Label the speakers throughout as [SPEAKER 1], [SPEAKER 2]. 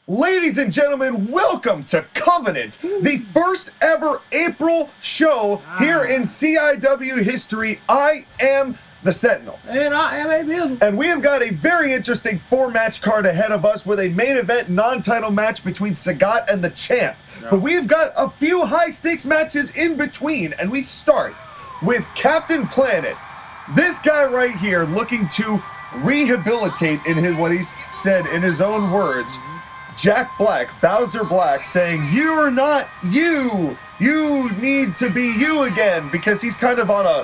[SPEAKER 1] Ladies and gentlemen, welcome to Covenant, the first ever April show here in CIW history. I am the Sentinel.
[SPEAKER 2] And I am Abizzle.
[SPEAKER 1] And we have got a very interesting 4-match card ahead of us with a main event non-title match between Sagat and the Champ. But we've got a few high-stakes matches in between, and we start with Captain Planet. This guy right here looking to rehabilitate, in his what he said in his own words, Jack Black, Bowser Black, saying, "You're not you. You need to be you again," because he's kind of on a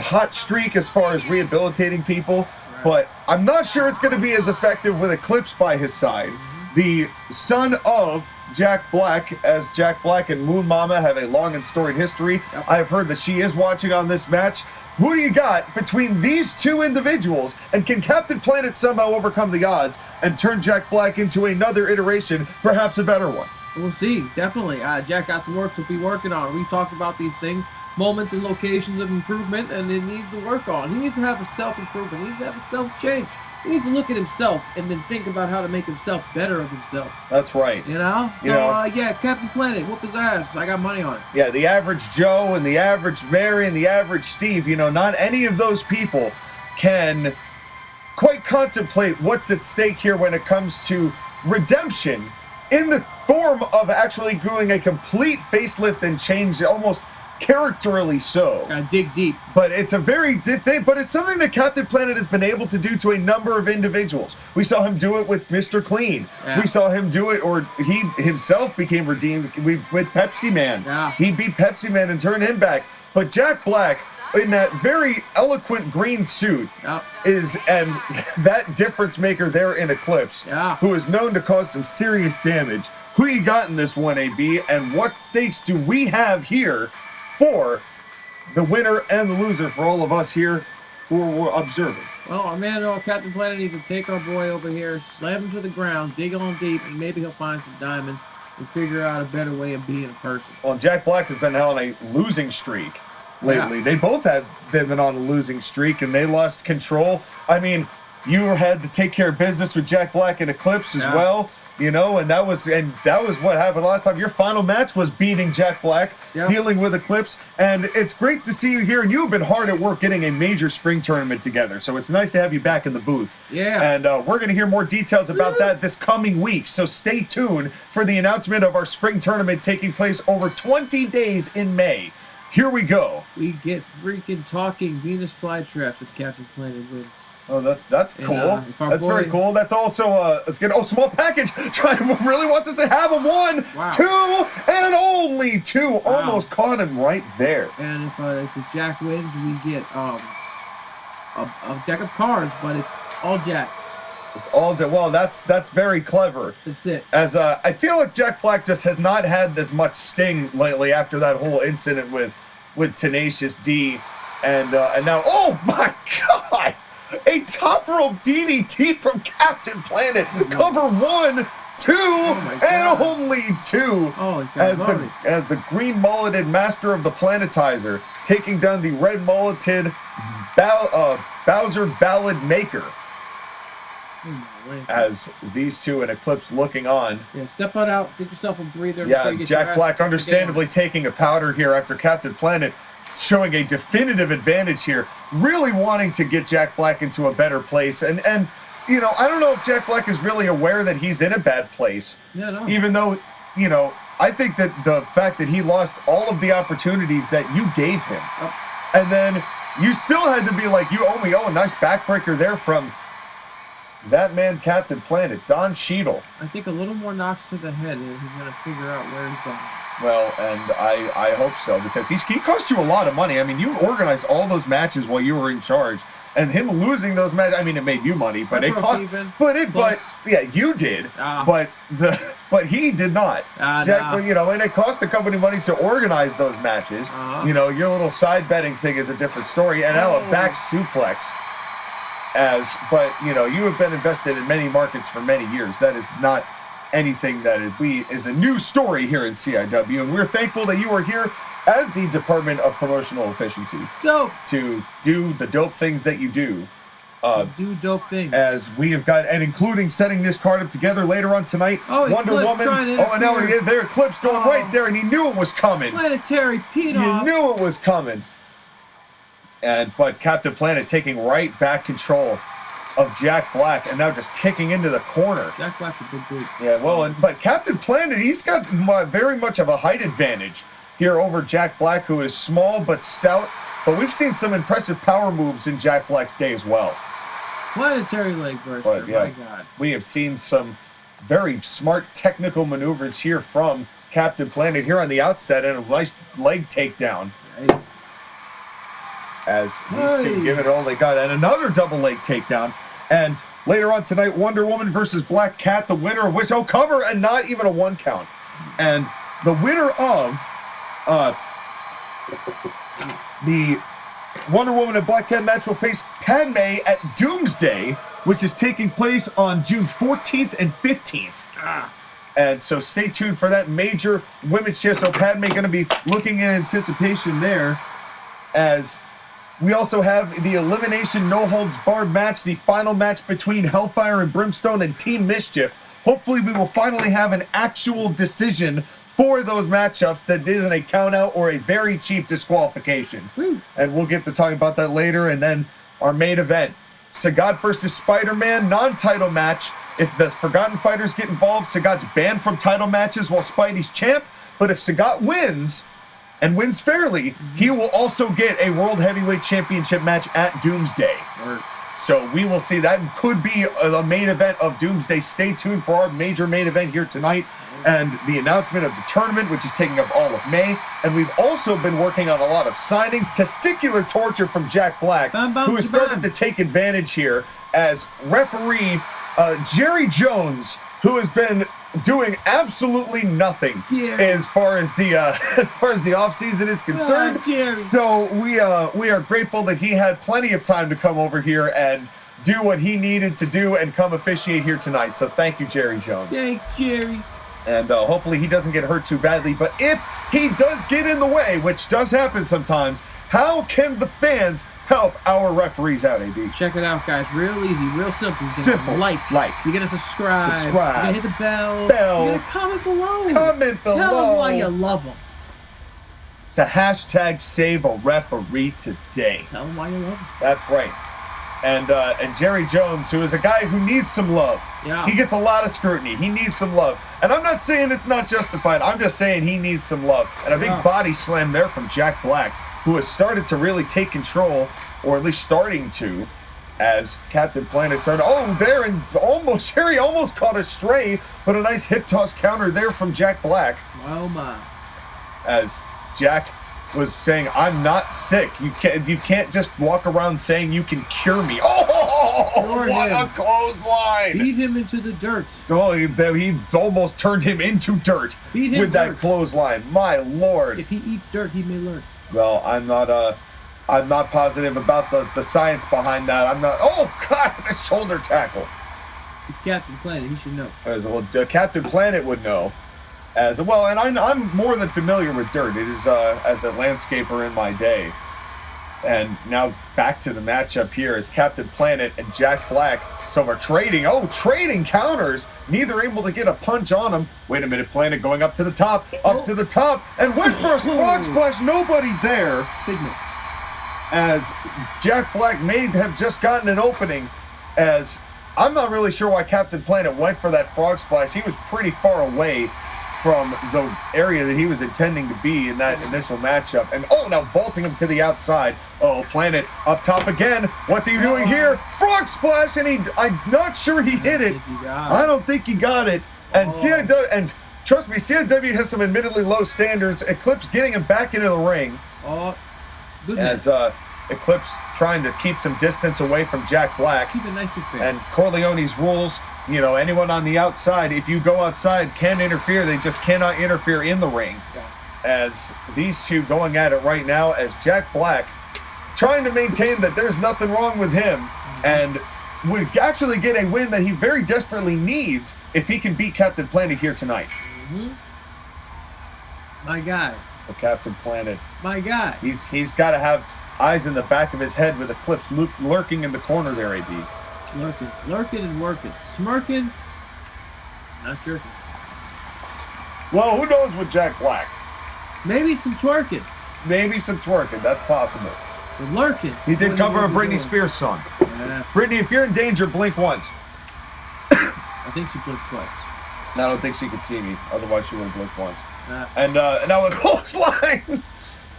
[SPEAKER 1] hot streak as far as rehabilitating people. But I'm not sure it's going to be as effective with Eclipse by his side. The son of Jack Black, as Jack Black and Moon Mama have a long and storied history. I've heard that she is watching on this match. Who do you got between these two individuals, and can Captain Planet somehow overcome the odds and turn Jack Black into another iteration, perhaps a better one?
[SPEAKER 2] We'll see, definitely. Jack got some work to be working on. We've talked about these things, moments and locations of improvement, and it needs to work on. He needs to have a self-improvement. He needs to have a self-change. He needs to look at himself and then think about how to make himself better of himself.
[SPEAKER 1] That's right.
[SPEAKER 2] You know? So, yeah, Captain Planet, whoop his ass. I got money on it.
[SPEAKER 1] Yeah, the average Joe and the average Mary and the average Steve, not any of those people can quite contemplate what's at stake here when it comes to redemption in the form of actually doing a complete facelift and change, almost characterly so.
[SPEAKER 2] Gotta dig deep.
[SPEAKER 1] But it's it's something that Captain Planet has been able to do to a number of individuals. We saw him do it with Mr. Clean.
[SPEAKER 2] Yeah.
[SPEAKER 1] We saw him do it, or he himself became redeemed with Pepsi Man.
[SPEAKER 2] Yeah.
[SPEAKER 1] He beat Pepsi Man and turned him back. But Jack Black, in that very eloquent green suit, and that difference maker there in Eclipse, who is known to cause some serious damage. Who you got in this one, AB, and what stakes do we have here for the winner and the loser for all of us here who are observing?
[SPEAKER 2] Well, our man, Captain Planet, needs to take our boy over here, slam him to the ground, dig on deep, and maybe he'll find some diamonds and figure out a better way of being a person.
[SPEAKER 1] Well, Jack Black has been on a losing streak lately. They both have been on a losing streak, and they lost control. I mean, you had to take care of business with Jack Black and Eclipse as well. And that was what happened last time. Your final match was beating Jack Black, dealing with Eclipse, and it's great to see you here. And you've been hard at work getting a major spring tournament together, so it's nice to have you back in the booth.
[SPEAKER 2] Yeah.
[SPEAKER 1] And we're going to hear more details about that this coming week, so stay tuned for the announcement of our spring tournament taking place over 20 days in May. Here we go.
[SPEAKER 2] We get freaking talking Venus flytraps if Captain Planet wins.
[SPEAKER 1] Oh, that's cool. That's very cool. That's also let's get small package. Try really wants us to have him 1, 2, and only 2. Almost caught him right there.
[SPEAKER 2] And if the Jack wins, we get a deck of cards, but it's all Jacks.
[SPEAKER 1] It's all well. That's very clever.
[SPEAKER 2] That's it.
[SPEAKER 1] As I feel like Jack Black just has not had as much sting lately after that whole incident with Tenacious D, and now, oh my God. A top rope DDT from Captain Planet. Cover 1, 2, and only 2. As the green mulleted master of the planetizer, taking down the red mulleted Bowser Ballad Maker. As these two in Eclipse looking on.
[SPEAKER 2] Yeah, step on out, get yourself a breather.
[SPEAKER 1] Yeah, Jack Black understandably taking a powder here after Captain Planet showing a definitive advantage here, really wanting to get Jack Black into a better place. And I don't know if Jack Black is really aware that he's in a bad place.
[SPEAKER 2] Yeah, no.
[SPEAKER 1] Even though, I think that the fact that he lost all of the opportunities that you gave him, and then you still had to be like, you owe me. Oh, a nice backbreaker there from that man, Captain Planet, Don Cheadle.
[SPEAKER 2] I think a little more knocks to the head, and he's going to figure out where he's going.
[SPEAKER 1] Well, and I hope so, because he cost you a lot of money. I mean, you organized all those matches while you were in charge, and him losing those matches, I mean, it made you money, but it cost, yeah, you did, but he did not. Jack, and it cost the company money to organize those matches. Your little side betting thing is a different story, and now a back suplex. But you have been invested in many markets for many years. That is not anything that is a new story here in CIW, and we're thankful that you are here as the Department of Promotional Efficiency.
[SPEAKER 2] Dope.
[SPEAKER 1] To do the dope things that you do
[SPEAKER 2] do dope things.
[SPEAKER 1] As we have got, and including setting this card up together later on tonight.
[SPEAKER 2] Oh,
[SPEAKER 1] Wonder Woman. Oh, and now there, Eclipse going right there, and he knew it was coming.
[SPEAKER 2] Planetary peed off.
[SPEAKER 1] You knew it was coming. But Captain Planet taking right back control of Jack Black, and now just kicking into the corner.
[SPEAKER 2] Jack Black's a big dude.
[SPEAKER 1] Yeah, well, but Captain Planet, he's got very much of a height advantage here over Jack Black, who is small but stout. But we've seen some impressive power moves in Jack Black's day as well.
[SPEAKER 2] Planetary leg burster,
[SPEAKER 1] But, yeah,
[SPEAKER 2] my God.
[SPEAKER 1] we have seen some very smart technical maneuvers here from Captain Planet here on the outset, and a nice leg takedown.
[SPEAKER 2] Right.
[SPEAKER 1] As these two give it all they got, and another double leg takedown. And later on tonight, Wonder Woman versus Black Cat, the winner of which, cover, and not even a 1 count. And the winner of the Wonder Woman and Black Cat match will face Padme at Doomsday, which is taking place on June 14th and 15th. And so stay tuned for that major women's show. So Padme going to be looking in anticipation there, as we also have the Elimination No-Holds-Barred match, the final match between Hellfire and Brimstone and Team Mischief. Hopefully we will finally have an actual decision for those matchups that isn't a count-out or a very cheap disqualification.
[SPEAKER 2] Woo.
[SPEAKER 1] And we'll get to talk about that later. And then our main event, Sagat versus Spider-Man, non-title match. If the Forgotten Fighters get involved, Sagat's banned from title matches while Spidey's champ. But if Sagat wins, and wins fairly, he will also get a World Heavyweight Championship match at Doomsday. So we will see. That could be the main event of Doomsday. Stay tuned for our major main event here tonight, and the announcement of the tournament, which is taking up all of May. And we've also been working on a lot of signings. Testicular torture from Jack Black, who has started to take advantage here as referee Jerry Jones, who has been doing absolutely nothing as far as the off season is concerned. So we are grateful that he had plenty of time to come over here and do what he needed to do and come officiate here tonight. So thank you, Jerry Jones.
[SPEAKER 2] Thanks, Jerry.
[SPEAKER 1] And hopefully he doesn't get hurt too badly. But if he does get in the way, which does happen sometimes, how can the fans help our referees out, AB?
[SPEAKER 2] Check it out, guys. Real easy, real simple.
[SPEAKER 1] Simple.
[SPEAKER 2] Like.
[SPEAKER 1] You
[SPEAKER 2] gotta subscribe. You
[SPEAKER 1] Subscribe.
[SPEAKER 2] gotta hit the bell. You gotta comment below.
[SPEAKER 1] Comment below.
[SPEAKER 2] Tell them why you love them.
[SPEAKER 1] To hashtag save a referee today.
[SPEAKER 2] Tell them why you love them.
[SPEAKER 1] That's right. And Jerry Jones, who is a guy who needs some love.
[SPEAKER 2] Yeah.
[SPEAKER 1] He gets a lot of scrutiny. He needs some love. And I'm not saying it's not justified. I'm just saying he needs some love. And a big body slam there from Jack Black, who has started to really take control, or at least starting to, as Captain Planet started. Oh, there, and almost, Jerry almost caught a stray, but a nice hip toss counter there from Jack Black.
[SPEAKER 2] Oh my.
[SPEAKER 1] As Jack was saying, I'm not sick. You can't just walk around saying you can cure me. Oh, what a clothesline.
[SPEAKER 2] Beat him into the dirt.
[SPEAKER 1] Oh, he almost turned him into dirt with that clothesline. My Lord.
[SPEAKER 2] If he eats dirt, he may learn.
[SPEAKER 1] Well, I'm not positive about the science behind that. I'm not. Oh God, the shoulder tackle.
[SPEAKER 2] He's Captain Planet. He should know.
[SPEAKER 1] As well, Captain Planet would know. As well, and I'm more than familiar with dirt. It is as a landscaper in my day. And now back to the matchup here as Captain Planet and Jack Black. So we're trading. Oh, trading counters. Neither able to get a punch on him. Wait a minute, Planet going up to the top, to the top, and went for a frog splash. Nobody there.
[SPEAKER 2] Big miss.
[SPEAKER 1] As Jack Black may have just gotten an opening. As I'm not really sure why Captain Planet went for that frog splash. He was pretty far away from the area that he was intending to be in that initial matchup. And now vaulting him to the outside. Oh, Planet up top again. What's he doing here? Frog splash, and I'm not sure he hit it. I don't think he got it. And CIW, and trust me, CIW has some admittedly low standards. Eclipse getting him back into the ring. As Eclipse trying to keep some distance away from Jack Black.
[SPEAKER 2] Keep it nice and fair.
[SPEAKER 1] And Corleone's rules, anyone on the outside, if you go outside, can interfere. They just cannot interfere in the ring.
[SPEAKER 2] Yeah.
[SPEAKER 1] As these two going at it right now, as Jack Black trying to maintain that there's nothing wrong with him, and would actually get a win that he very desperately needs if he can beat Captain Planet here tonight.
[SPEAKER 2] My guy.
[SPEAKER 1] The Captain Planet.
[SPEAKER 2] My guy.
[SPEAKER 1] He's got to have eyes in the back of his head with Eclipse lurking in the corner there, AB.
[SPEAKER 2] Lurking and working. Smirking, not jerking.
[SPEAKER 1] Well, who knows with Jack Black?
[SPEAKER 2] Maybe some twerking.
[SPEAKER 1] Maybe some twerking, that's possible.
[SPEAKER 2] But lurking.
[SPEAKER 1] He did cover a Britney Spears song.
[SPEAKER 2] Yeah.
[SPEAKER 1] Britney, if you're in danger, blink once.
[SPEAKER 2] I think she blinked twice.
[SPEAKER 1] I don't think she could see me, otherwise she would have blinked once. And now a clothesline!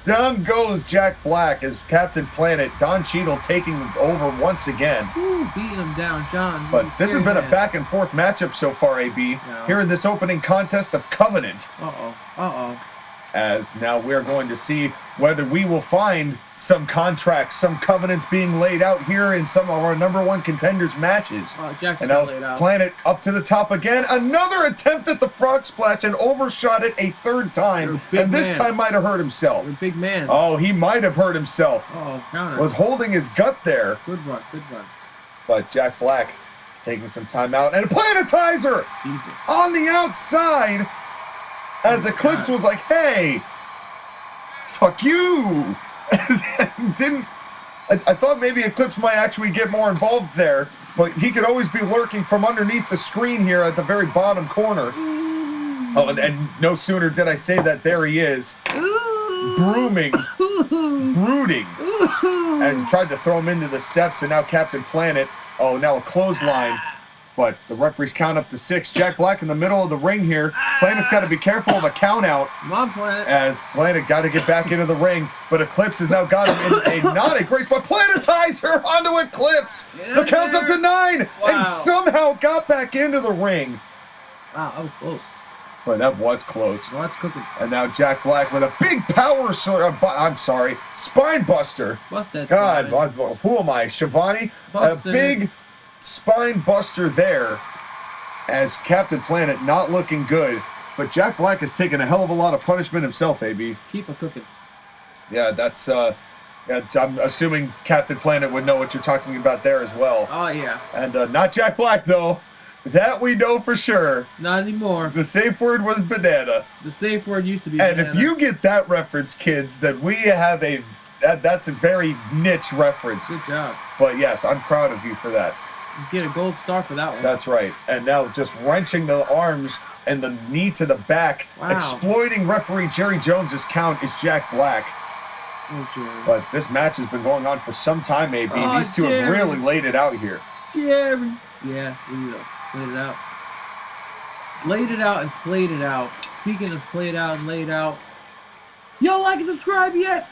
[SPEAKER 1] Down goes Jack Black as Captain Planet, Don Cheadle taking over once again.
[SPEAKER 2] Ooh, beating him down, John.
[SPEAKER 1] But this has been a back and forth matchup so far, AB.
[SPEAKER 2] Yeah.
[SPEAKER 1] Here in this opening contest of Covenant.
[SPEAKER 2] Uh-oh.
[SPEAKER 1] As now we're going to see whether we will find some contracts, some covenants being laid out here in some of our #1 contenders matches.
[SPEAKER 2] Oh, Jack's
[SPEAKER 1] and
[SPEAKER 2] got
[SPEAKER 1] now
[SPEAKER 2] laid out.
[SPEAKER 1] Planet up to the top again. Another attempt at the frog splash and overshot it a third time. And this time might have hurt himself.
[SPEAKER 2] You're a big man.
[SPEAKER 1] Oh, he might have hurt himself.
[SPEAKER 2] Uh-oh, counter.
[SPEAKER 1] Was holding his gut there.
[SPEAKER 2] Good run.
[SPEAKER 1] But Jack Black taking some time out. And a planetizer!
[SPEAKER 2] Jesus.
[SPEAKER 1] On the outside! As Eclipse was like, hey, fuck you! I thought maybe Eclipse might actually get more involved there, but he could always be lurking from underneath the screen here at the very bottom corner. Oh, and no sooner did I say that, there he is. Brooding, as he tried to throw him into the steps, and now Captain Planet, now a clothesline. But the referees count up to 6. Jack Black in the middle of the ring here. Planet's got to be careful of the count out.
[SPEAKER 2] Come on, Planet.
[SPEAKER 1] As Planet got to get back into the ring. But Eclipse has now got him in not a great spot. Planetizer onto Eclipse. The count's up to 9.
[SPEAKER 2] Wow.
[SPEAKER 1] And somehow got back into the ring.
[SPEAKER 2] Wow, that was close.
[SPEAKER 1] Well, that was close.
[SPEAKER 2] Well, that's cooking.
[SPEAKER 1] And now Jack Black with a big power, spine buster.
[SPEAKER 2] Bust that
[SPEAKER 1] God,
[SPEAKER 2] spine.
[SPEAKER 1] who am I? Shivani?
[SPEAKER 2] Busted.
[SPEAKER 1] A big spine buster there as Captain Planet not looking good. But Jack Black has taken a hell of a lot of punishment himself, AB.
[SPEAKER 2] Keep it cooking.
[SPEAKER 1] Yeah, that's, I'm assuming Captain Planet would know what you're talking about there as well.
[SPEAKER 2] Oh, yeah.
[SPEAKER 1] And not Jack Black, though. That we know for sure.
[SPEAKER 2] Not anymore.
[SPEAKER 1] The safe word was banana.
[SPEAKER 2] The safe word used to be
[SPEAKER 1] And
[SPEAKER 2] banana.
[SPEAKER 1] if you get that reference, kids, then we have that's a very niche reference.
[SPEAKER 2] Good job.
[SPEAKER 1] But yes, I'm proud of you for that.
[SPEAKER 2] You get a gold star for that one.
[SPEAKER 1] That's right. And now just wrenching the arms and the knee to the back,
[SPEAKER 2] Wow.
[SPEAKER 1] exploiting referee Jerry Jones's count is Jack Black.
[SPEAKER 2] Oh, Jerry.
[SPEAKER 1] But this match has been going on for some time, AB.
[SPEAKER 2] Oh,
[SPEAKER 1] These two have
[SPEAKER 2] Jerry.
[SPEAKER 1] really laid it out here.
[SPEAKER 2] Jerry. Yeah, laid it out. Laid it out and played it out. Speaking of played out and laid out, you don't like and subscribe yet?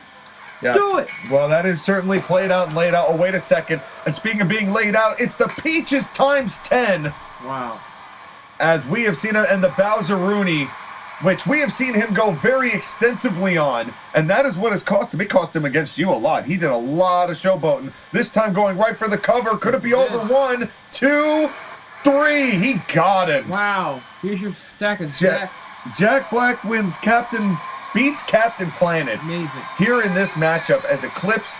[SPEAKER 1] Yes.
[SPEAKER 2] Do it!
[SPEAKER 1] Well, that is certainly played out and laid out. Oh, wait a second. And speaking of being laid out, it's the Peaches times 10.
[SPEAKER 2] Wow.
[SPEAKER 1] As we have seen him, and the Bowser-Rooney, which we have seen him go very extensively on, and that is what has cost him. It cost him against you a lot. He did a lot of showboating. This time going right for the cover. Could it be over? 1, 2, 3. He got him.
[SPEAKER 2] Wow. Here's your stack of jacks.
[SPEAKER 1] Jack Black beats Captain Planet.
[SPEAKER 2] Amazing.
[SPEAKER 1] Here in this matchup as Eclipse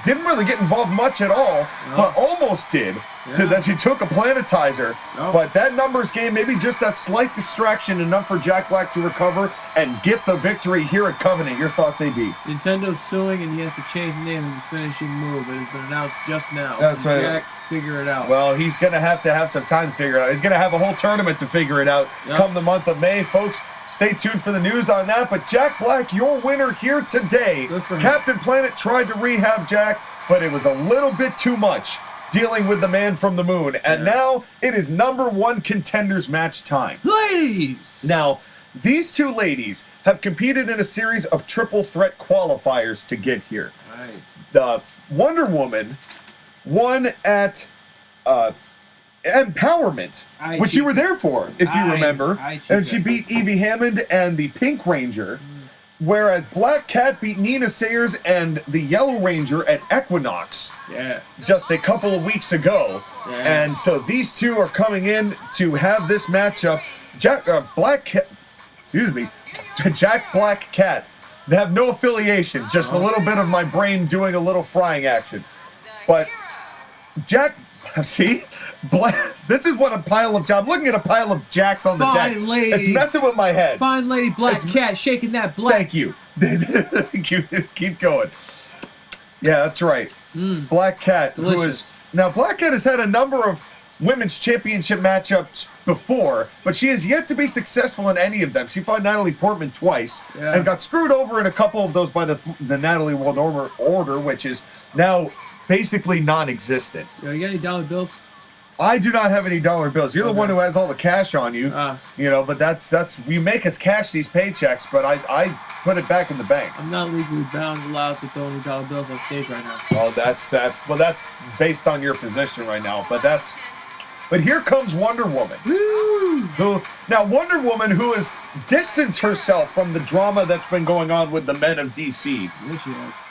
[SPEAKER 1] didn't really get involved much at all, but almost did.
[SPEAKER 2] Yeah.
[SPEAKER 1] That she took a planetizer.
[SPEAKER 2] Oh.
[SPEAKER 1] But that numbers game, maybe just that slight distraction enough for Jack Black to recover and get the victory here at Covenant. Your thoughts, AB?
[SPEAKER 2] Nintendo's suing and he has to change the name of his finishing move. It has been announced just now.
[SPEAKER 1] That's
[SPEAKER 2] so
[SPEAKER 1] right.
[SPEAKER 2] Jack, figure it out.
[SPEAKER 1] Well, he's going to have some time to figure it out. He's going to have a whole tournament to figure it out come the month of May. Folks, stay tuned for the news on that. But Jack Black, your winner here today.
[SPEAKER 2] Good for him.
[SPEAKER 1] Captain Planet tried to rehab Jack, but it was a little bit too much dealing with the man from the moon. And now it is #1 contenders match time.
[SPEAKER 2] Ladies!
[SPEAKER 1] Now, these two ladies have competed in a series of triple threat qualifiers to get here.
[SPEAKER 2] Right.
[SPEAKER 1] The Wonder Woman won at Empowerment, which you were there for, if you remember. And she beat Evie Hammond and the Pink Ranger, whereas Black Cat beat Nina Sayers and the Yellow Ranger at Equinox just a couple of weeks ago. And so these two are coming in to have this matchup. Jack Black Cat. They have no affiliation, just a little bit of my brain doing a little frying action. But Jack, see? This is what a pile of... I'm looking at a pile of jacks on the deck.
[SPEAKER 2] Fine lady.
[SPEAKER 1] It's messing with my head.
[SPEAKER 2] Fine lady Black Cat shaking that black.
[SPEAKER 1] Thank you. Keep going. Yeah, that's right. Black Cat,
[SPEAKER 2] Delicious.
[SPEAKER 1] who is now Black Cat has had a number of women's championship matchups before, but she has yet to be successful in any of them. She fought Natalie Portman twice and got screwed over in a couple of those by the Natalie World Order, which is now basically non-existent.
[SPEAKER 2] Yo, you got any dollar bills?
[SPEAKER 1] I do not have any dollar bills. You're the one who has all the cash on you, you know. But that's you make us cash these paychecks, but I put it back in the bank.
[SPEAKER 2] I'm not legally bound allowed to throw any dollar bills on stage right now.
[SPEAKER 1] Oh, that's based on your position right now. But here comes Wonder Woman.
[SPEAKER 2] Woo!
[SPEAKER 1] Wonder Woman, who has distanced herself from the drama that's been going on with the men of DC,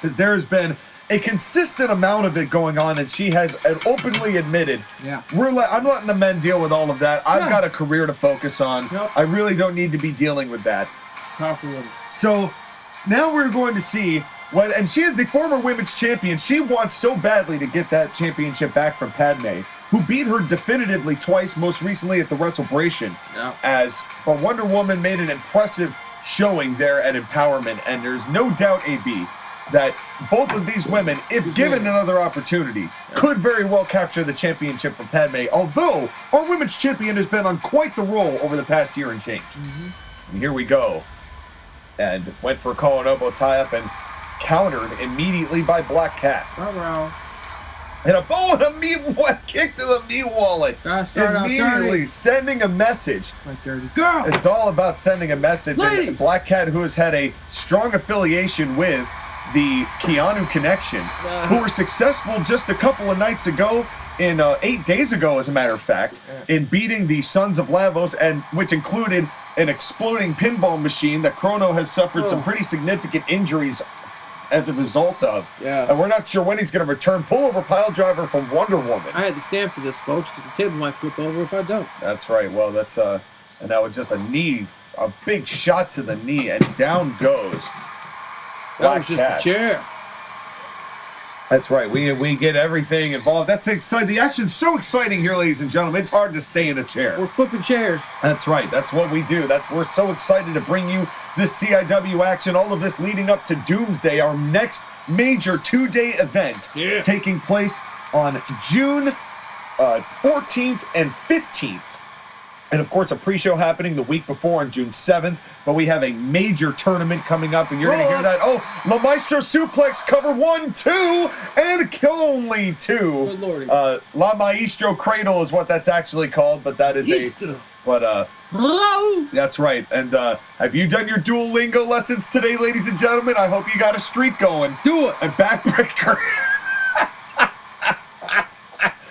[SPEAKER 1] because there has been a consistent amount of it going on, and she has openly admitted, I'm letting the men deal with all of that. I've got a career to focus on. I really don't need to be dealing with that.
[SPEAKER 2] Powerful woman.
[SPEAKER 1] So now we're going to see and she is the former women's champion. She wants so badly to get that championship back from Padme, who beat her definitively twice, most recently at the WrestleBration. But Wonder Woman made an impressive showing there at Empowerment, and there's no doubt, AB, that both of these women, if given another opportunity, could very well capture the championship from Padme, although our women's champion has been on quite the roll over the past year and change. And here we go. And went for a collar and elbow tie-up and countered immediately by Black Cat. And a kick to the meat wallet. Immediately sending a message.
[SPEAKER 2] My dirty girl.
[SPEAKER 1] It's all about sending a message.
[SPEAKER 2] Ladies.
[SPEAKER 1] And Black Cat, who has had a strong affiliation with the Keanu Connection, who were successful just a couple of nights ago, 8 days ago, as a matter of fact, in beating the Sons of Lavos, and which included an exploding pinball machine that Chrono has suffered some pretty significant injuries as a result of. And we're not sure when he's going to return. Pullover pile driver from Wonder Woman.
[SPEAKER 2] I had to stand for this, folks, because the table might flip over if I don't.
[SPEAKER 1] That's right. Well, that's and that was just a big shot to the knee, and down goes.
[SPEAKER 2] That was just the chair.
[SPEAKER 1] That's right. We get everything involved. That's exciting. The action's so exciting here, ladies and gentlemen. It's hard to stay in a chair.
[SPEAKER 2] We're flipping chairs.
[SPEAKER 1] That's right. That's what we do. We're so excited to bring you this CIW action. All of this leading up to Doomsday, our next major 2-day event, taking place on June 14th and 15th. And, of course, a pre-show happening the week before on June 7th. But we have a major tournament coming up, and you're going to hear that. Oh, La Maestro Suplex cover 1, 2, and only 2.
[SPEAKER 2] Good lordy.
[SPEAKER 1] La Maestro Cradle is what that's actually called, but that is that's right. And have you done your Duolingo lessons today, ladies and gentlemen? I hope you got a streak going.
[SPEAKER 2] Do it.
[SPEAKER 1] A backbreaker.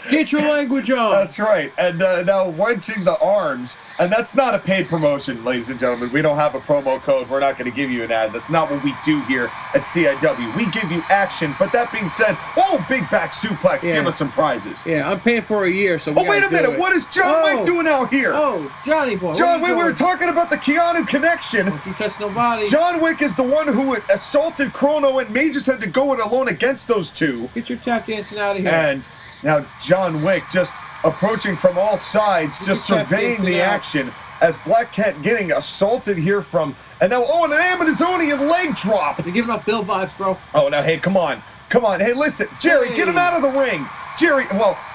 [SPEAKER 2] Get your language on.
[SPEAKER 1] That's right. And now wrenching the arms. And that's not a paid promotion, ladies and gentlemen. We don't have a promo code. We're not going to give you an ad. That's not what we do here at CIW. We give you action. But that being said, big back suplex. Give us some prizes.
[SPEAKER 2] Yeah, I'm paying for a year, so
[SPEAKER 1] wait a minute. What is John Wick doing out here?
[SPEAKER 2] Oh, Johnny boy.
[SPEAKER 1] John Wick, we were talking about the Keanu Connection.
[SPEAKER 2] Don't you touch nobody.
[SPEAKER 1] John Wick is the one who assaulted Chrono, and May just had to go it alone against those two.
[SPEAKER 2] Get your tap dancing out of here.
[SPEAKER 1] And now John Wick just approaching from all sides, just surveying the action as Black Cat getting assaulted here from, and now, an Amazonian leg drop.
[SPEAKER 2] You're giving up Bill vibes, bro.
[SPEAKER 1] Oh, now, hey, come on. Hey, listen, Jerry, get him out of the ring. Jerry,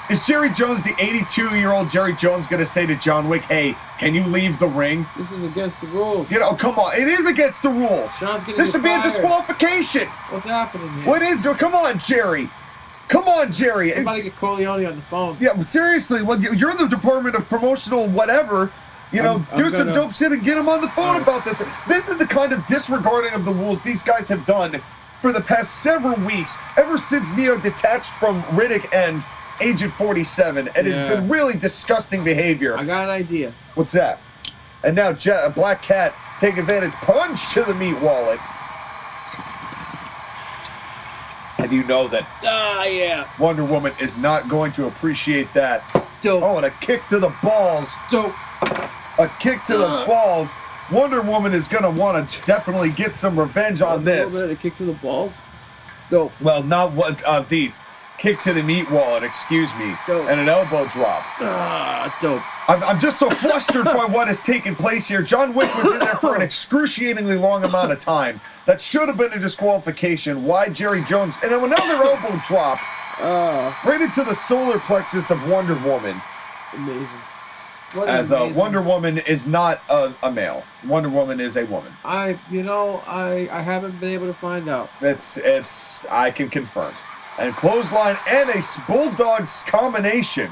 [SPEAKER 1] is Jerry Jones, the 82-year-old Jerry Jones, going to say to John Wick, hey, can you leave the ring?
[SPEAKER 2] This is against the rules.
[SPEAKER 1] Come on. It is against the rules.
[SPEAKER 2] John's gonna
[SPEAKER 1] this would be a disqualification.
[SPEAKER 2] What's happening here?
[SPEAKER 1] What is? Come on, Jerry. Come on, Jerry.
[SPEAKER 2] Somebody get Colonial on the phone.
[SPEAKER 1] Yeah, but seriously, you're the Department of Promotional whatever. Do some dope shit and get him on the phone about this. This is the kind of disregarding of the rules these guys have done for the past several weeks, ever since Neo detached from Riddick and Agent 47. And it's been really disgusting behavior.
[SPEAKER 2] I got an idea.
[SPEAKER 1] What's that? And now Black Cat take advantage. Punch to the meat wallet. And you know that Wonder Woman is not going to appreciate that.
[SPEAKER 2] Dope.
[SPEAKER 1] Oh, and a kick to the balls.
[SPEAKER 2] Dope.
[SPEAKER 1] A kick to the balls. Wonder Woman is going to want to definitely get some revenge on this.
[SPEAKER 2] A kick to the balls? Dope.
[SPEAKER 1] Well, not what kick to the meat wallet, excuse me,
[SPEAKER 2] Dope.
[SPEAKER 1] and an elbow drop.
[SPEAKER 2] Dope.
[SPEAKER 1] I'm just so flustered by what has taken place here. John Wick was in there for an excruciatingly long amount of time. That should have been a disqualification. Why Jerry Jones? And another elbow drop right into the solar plexus of Wonder Woman.
[SPEAKER 2] Amazing.
[SPEAKER 1] As Wonder Woman is not a male. Wonder Woman is a woman.
[SPEAKER 2] I haven't been able to find out.
[SPEAKER 1] I can confirm. And clothesline and a Bulldog's combination.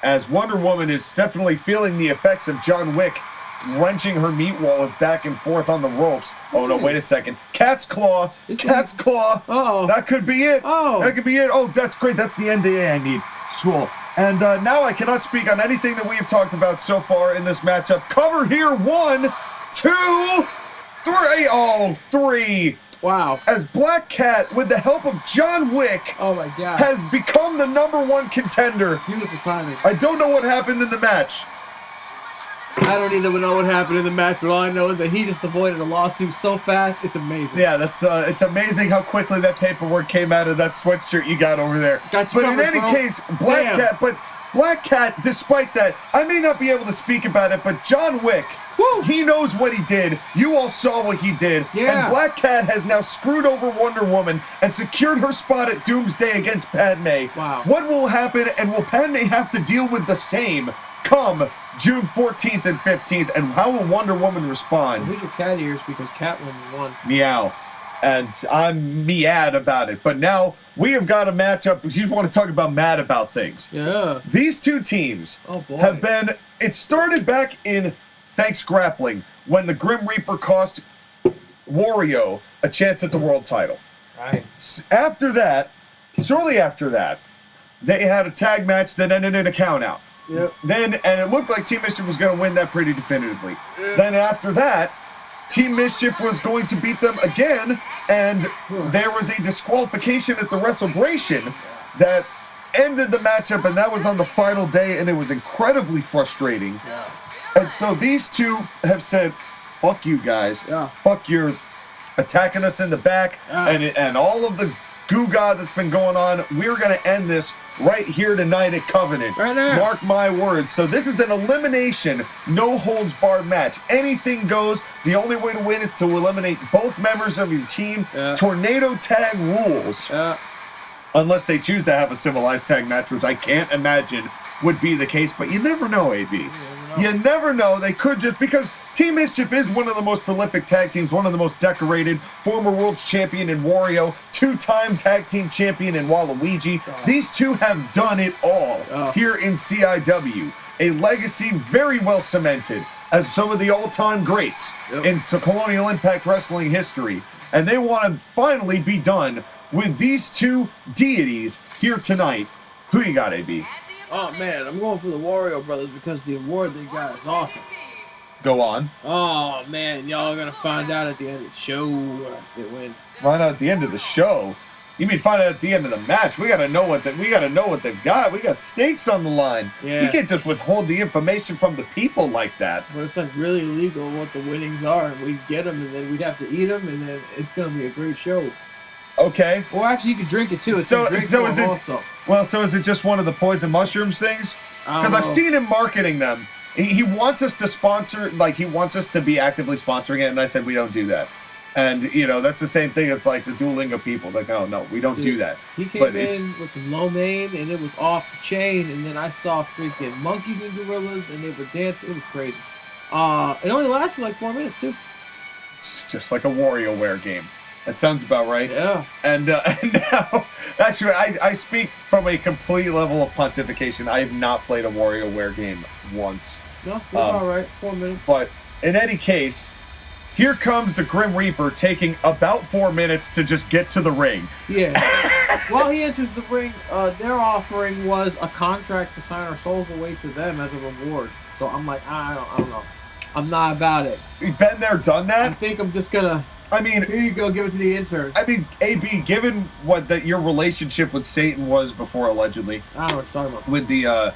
[SPEAKER 1] As Wonder Woman is definitely feeling the effects of John Wick wrenching her meat wallet back and forth on the ropes. Oh no, wait a second. Cat's claw. Cat's claw.
[SPEAKER 2] Uh-oh.
[SPEAKER 1] That could be it.
[SPEAKER 2] Oh.
[SPEAKER 1] That could be it. Oh, that's great. That's the NDA I need. School. And now I cannot speak on anything that we have talked about so far in this matchup. Cover here. 1, 2, 3. Oh, 3.
[SPEAKER 2] Wow.
[SPEAKER 1] As Black Cat, with the help of John Wick,
[SPEAKER 2] oh my God,
[SPEAKER 1] has become the #1 contender.
[SPEAKER 2] Beautiful timing.
[SPEAKER 1] I don't know what happened in the match.
[SPEAKER 2] I don't even know what happened in the match, but all I know is that he just avoided a lawsuit so fast. It's amazing.
[SPEAKER 1] Yeah, that's it's amazing how quickly that paperwork came out of that sweatshirt you got over there.
[SPEAKER 2] Got you
[SPEAKER 1] but
[SPEAKER 2] covered,
[SPEAKER 1] in any
[SPEAKER 2] bro.
[SPEAKER 1] case, Black Cat, despite that, I may not be able to speak about it, but John Wick,
[SPEAKER 2] woo,
[SPEAKER 1] he knows what he did. You all saw what he did.
[SPEAKER 2] Yeah.
[SPEAKER 1] And Black Cat has now screwed over Wonder Woman and secured her spot at Doomsday against Padme.
[SPEAKER 2] Wow.
[SPEAKER 1] What will happen, and will Padme have to deal with the same come June 14th and 15th, and how will Wonder Woman respond?
[SPEAKER 2] Who's your cat ears, because Catwoman won.
[SPEAKER 1] Meow. And I'm mad about it. But now we have got a matchup. We just want to talk about mad about things.
[SPEAKER 2] Yeah.
[SPEAKER 1] These two teams
[SPEAKER 2] have
[SPEAKER 1] been... It started back in Thanks Grappling when the Grim Reaper cost Wario a chance at the world title.
[SPEAKER 2] Right.
[SPEAKER 1] After that, shortly after that, they had a tag match that ended in a count out.
[SPEAKER 2] Yep.
[SPEAKER 1] And it looked like Team Mischief was going to win that pretty definitively. Then after that, Team Mischief was going to beat them again, and there was a disqualification at the WrestleBration that ended the matchup, and that was on the final day, and it was incredibly frustrating.
[SPEAKER 2] Yeah.
[SPEAKER 1] And so these two have said, fuck you guys.
[SPEAKER 2] Yeah.
[SPEAKER 1] Fuck your attacking us in the back, and all of the goo-gaw that's been going on. We're going to end this right here tonight at Covenant.
[SPEAKER 2] Right now.
[SPEAKER 1] Mark my words. So this is an elimination, no-holds-barred match. Anything goes. The only way to win is to eliminate both members of your team.
[SPEAKER 2] Yeah.
[SPEAKER 1] Tornado tag rules.
[SPEAKER 2] Yeah.
[SPEAKER 1] Unless they choose to have a civilized tag match, which I can't imagine would be the case. But you never know, AB. You never know. They could just... Because Team Mischief is one of the most prolific tag teams, one of the most decorated, former world champion in Wario, two-time tag team champion in Waluigi. These two have done it all here in CIW. A legacy very well cemented as some of the all-time greats in Colonial Impact Wrestling history. And they want to finally be done with these two deities here tonight. Who you got, AB?
[SPEAKER 2] Oh, man, I'm going for the Wario brothers because the award they got is awesome.
[SPEAKER 1] Go on.
[SPEAKER 2] Oh, man, y'all are going to find out at the end of the show if they win.
[SPEAKER 1] Find out at the end of the show? You mean find out at the end of the match? We gotta know what they've got. We got stakes on the line.
[SPEAKER 2] Yeah.
[SPEAKER 1] You can't just withhold the information from the people like that.
[SPEAKER 2] But it's like really illegal what the winnings are, and we'd get them, and then we'd have to eat them, and then it's gonna be a great show.
[SPEAKER 1] Okay.
[SPEAKER 2] Well, actually, you can drink it too. It's
[SPEAKER 1] So
[SPEAKER 2] drink
[SPEAKER 1] is it?
[SPEAKER 2] also.
[SPEAKER 1] Well, so is it just one of the poison mushrooms things? Because I've seen him marketing them. He wants us to sponsor, like he wants us to be actively sponsoring it, and I said we don't do that. And, you know, that's the same thing. It's like the Duolingo people. Like, no, we don't do that.
[SPEAKER 2] He came in with some lo mein, and it was off the chain. And then I saw freaking monkeys and gorillas, and they were dancing. It was crazy. It only lasted like 4 minutes, too.
[SPEAKER 1] It's just like a WarioWare game. That sounds about right.
[SPEAKER 2] Yeah.
[SPEAKER 1] And now, actually, I speak from a complete level of pontification. I have not played a WarioWare game once.
[SPEAKER 2] No, we're all right. 4 minutes.
[SPEAKER 1] But in any case... Here comes the Grim Reaper taking about 4 minutes to just get to the ring.
[SPEAKER 2] Yeah. While he enters the ring, their offering was a contract to sign our souls away to them as a reward. So I'm like, I don't know. I'm not about it.
[SPEAKER 1] You've been there, done that?
[SPEAKER 2] I think I'm just gonna...
[SPEAKER 1] I mean...
[SPEAKER 2] Here you go, give it to the intern.
[SPEAKER 1] I mean, AB, given what your relationship with Satan was before, allegedly...
[SPEAKER 2] I don't know what you're talking about.
[SPEAKER 1] With the,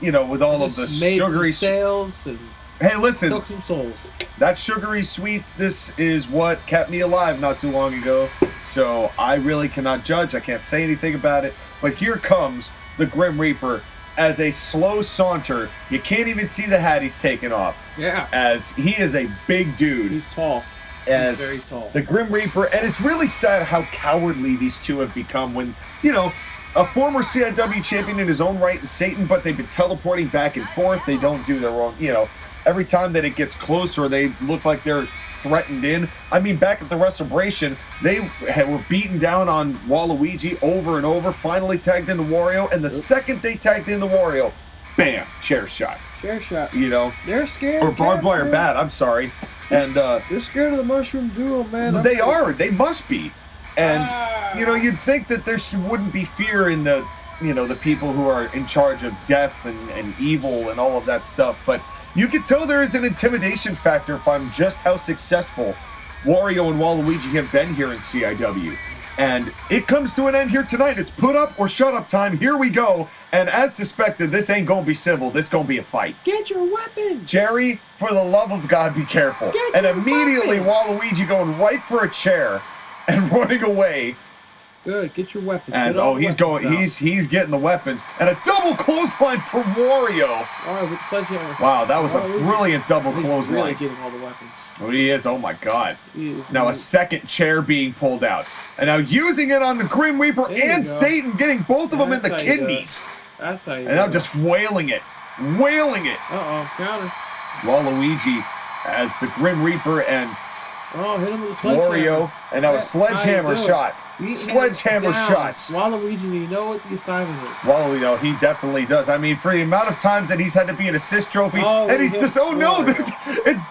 [SPEAKER 1] you know, with all of the sugary...
[SPEAKER 2] sales and...
[SPEAKER 1] Hey, listen.
[SPEAKER 2] Took some souls.
[SPEAKER 1] That sugary sweet, this is what kept me alive not too long ago. So I really cannot judge. I can't say anything about it. but here comes the Grim Reaper as a slow saunter. You can't even see the hat he's taken off.
[SPEAKER 2] Yeah.
[SPEAKER 1] As he is a big dude.
[SPEAKER 2] He's tall.
[SPEAKER 1] As
[SPEAKER 2] He's very tall.
[SPEAKER 1] The Grim Reaper, and it's really sad how cowardly these two have become when, you know, a former CIW champion in his own right is Satan, but they've been teleporting back and forth. They don't do their own, you know, every time that it gets closer, they look like they're threatened in. I mean, back at the Restoration, they were beaten down on Waluigi over and over, finally tagged into Wario, and the second they tagged into Wario, bam, chair shot.
[SPEAKER 2] Chair shot.
[SPEAKER 1] You know?
[SPEAKER 2] They're scared.
[SPEAKER 1] Or barbed wire bat, I'm sorry. And
[SPEAKER 2] they're scared of the mushroom duo, man.
[SPEAKER 1] They are. They must be. And, you know, you'd think that there wouldn't be fear in the, you know, the people who are in charge of death and evil and all of that stuff, but you can tell there is an intimidation factor from just how successful Wario and Waluigi have been here in CIW. And it comes to an end here tonight. It's put up or shut up time. Here we go. And as suspected, this ain't gonna be civil. This gonna be a fight.
[SPEAKER 2] Get your weapons!
[SPEAKER 1] Jerry, for the love of God, be careful. And immediately Waluigi going right for a chair and running away.
[SPEAKER 2] Good, get your weapons.
[SPEAKER 1] As he's getting the weapons, and a double clothesline from Wario.
[SPEAKER 2] All right, with sledgehammer.
[SPEAKER 1] Wow, that was a brilliant double clothesline.
[SPEAKER 2] Really getting all the weapons.
[SPEAKER 1] Oh, he is. Oh my God.
[SPEAKER 2] He is.
[SPEAKER 1] Now a second chair being pulled out, and now using it on the Grim Reaper and Satan, getting both of them in the kidneys.
[SPEAKER 2] That's how you.
[SPEAKER 1] And now just wailing it.
[SPEAKER 2] Counter.
[SPEAKER 1] Waluigi as the Grim Reaper and
[SPEAKER 2] hit him with a sledgehammer.
[SPEAKER 1] Wario, and now a sledgehammer shot. Sledgehammer shots.
[SPEAKER 2] Waluigi, you know what the assignment is.
[SPEAKER 1] Waluigi, he definitely does. I mean, for the amount of times that he's had to be an assist trophy, and he's just, it's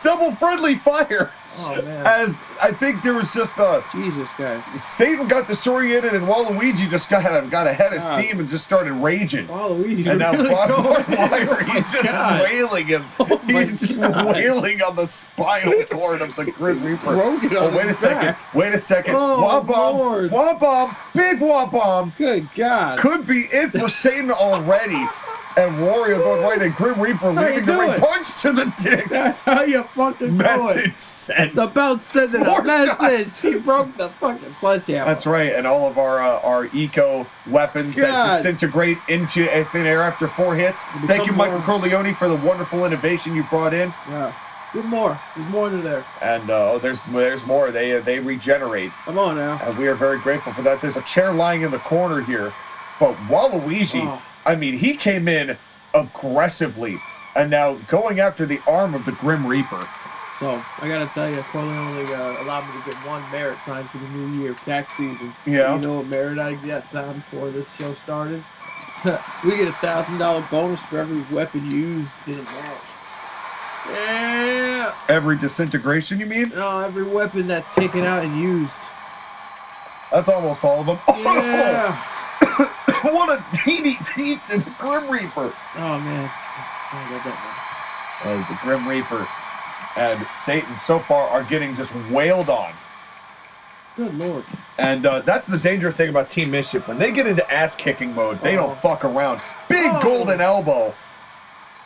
[SPEAKER 1] double friendly fire.
[SPEAKER 2] Oh, man.
[SPEAKER 1] As I think there was just
[SPEAKER 2] Jesus, guys.
[SPEAKER 1] Satan got disoriented and Waluigi just got a head of steam and just started raging.
[SPEAKER 2] Waluigi's
[SPEAKER 1] and now
[SPEAKER 2] really
[SPEAKER 1] he's just wailing him. He's just wailing on the spinal cord of the Grim Reaper. Wait a second.
[SPEAKER 2] Oh,
[SPEAKER 1] Wah bomb. Big wah bomb.
[SPEAKER 2] Good God.
[SPEAKER 1] Could be it for Satan already. And Wario going right and Grim Reaper leaving the ring. Punch to the dick.
[SPEAKER 2] That's how you fucking
[SPEAKER 1] Message sent.
[SPEAKER 2] The belt sending a message. He broke the fucking sledgehammer.
[SPEAKER 1] That's right. And all of our eco weapons that disintegrate into thin air after 4 hits. Thank you, Michael Corleone, for the wonderful innovation you brought in.
[SPEAKER 2] Yeah. Good more. There's more under there.
[SPEAKER 1] And there's more. They regenerate.
[SPEAKER 2] Come on now.
[SPEAKER 1] And we are very grateful for that. There's a chair lying in the corner here. But Waluigi, I mean, he came in aggressively and now going after the arm of the Grim Reaper.
[SPEAKER 2] So, I gotta tell you, Colonial only allowed me to get 1 merit sign for the new year tax season.
[SPEAKER 1] Yeah.
[SPEAKER 2] You know what merit I got signed before this show started? We get a $1,000 bonus for every weapon used in a match. Yeah.
[SPEAKER 1] Every disintegration, you mean?
[SPEAKER 2] No, every weapon that's taken out and used.
[SPEAKER 1] That's almost all of them.
[SPEAKER 2] Yeah.
[SPEAKER 1] What a DDT to the Grim Reaper.
[SPEAKER 2] Oh, man. I got that
[SPEAKER 1] one. As the Grim Reaper and Satan so far are getting just wailed on.
[SPEAKER 2] Good Lord.
[SPEAKER 1] And that's the dangerous thing about Team Mischief. When they get into ass-kicking mode, they don't fuck around. Big golden elbow.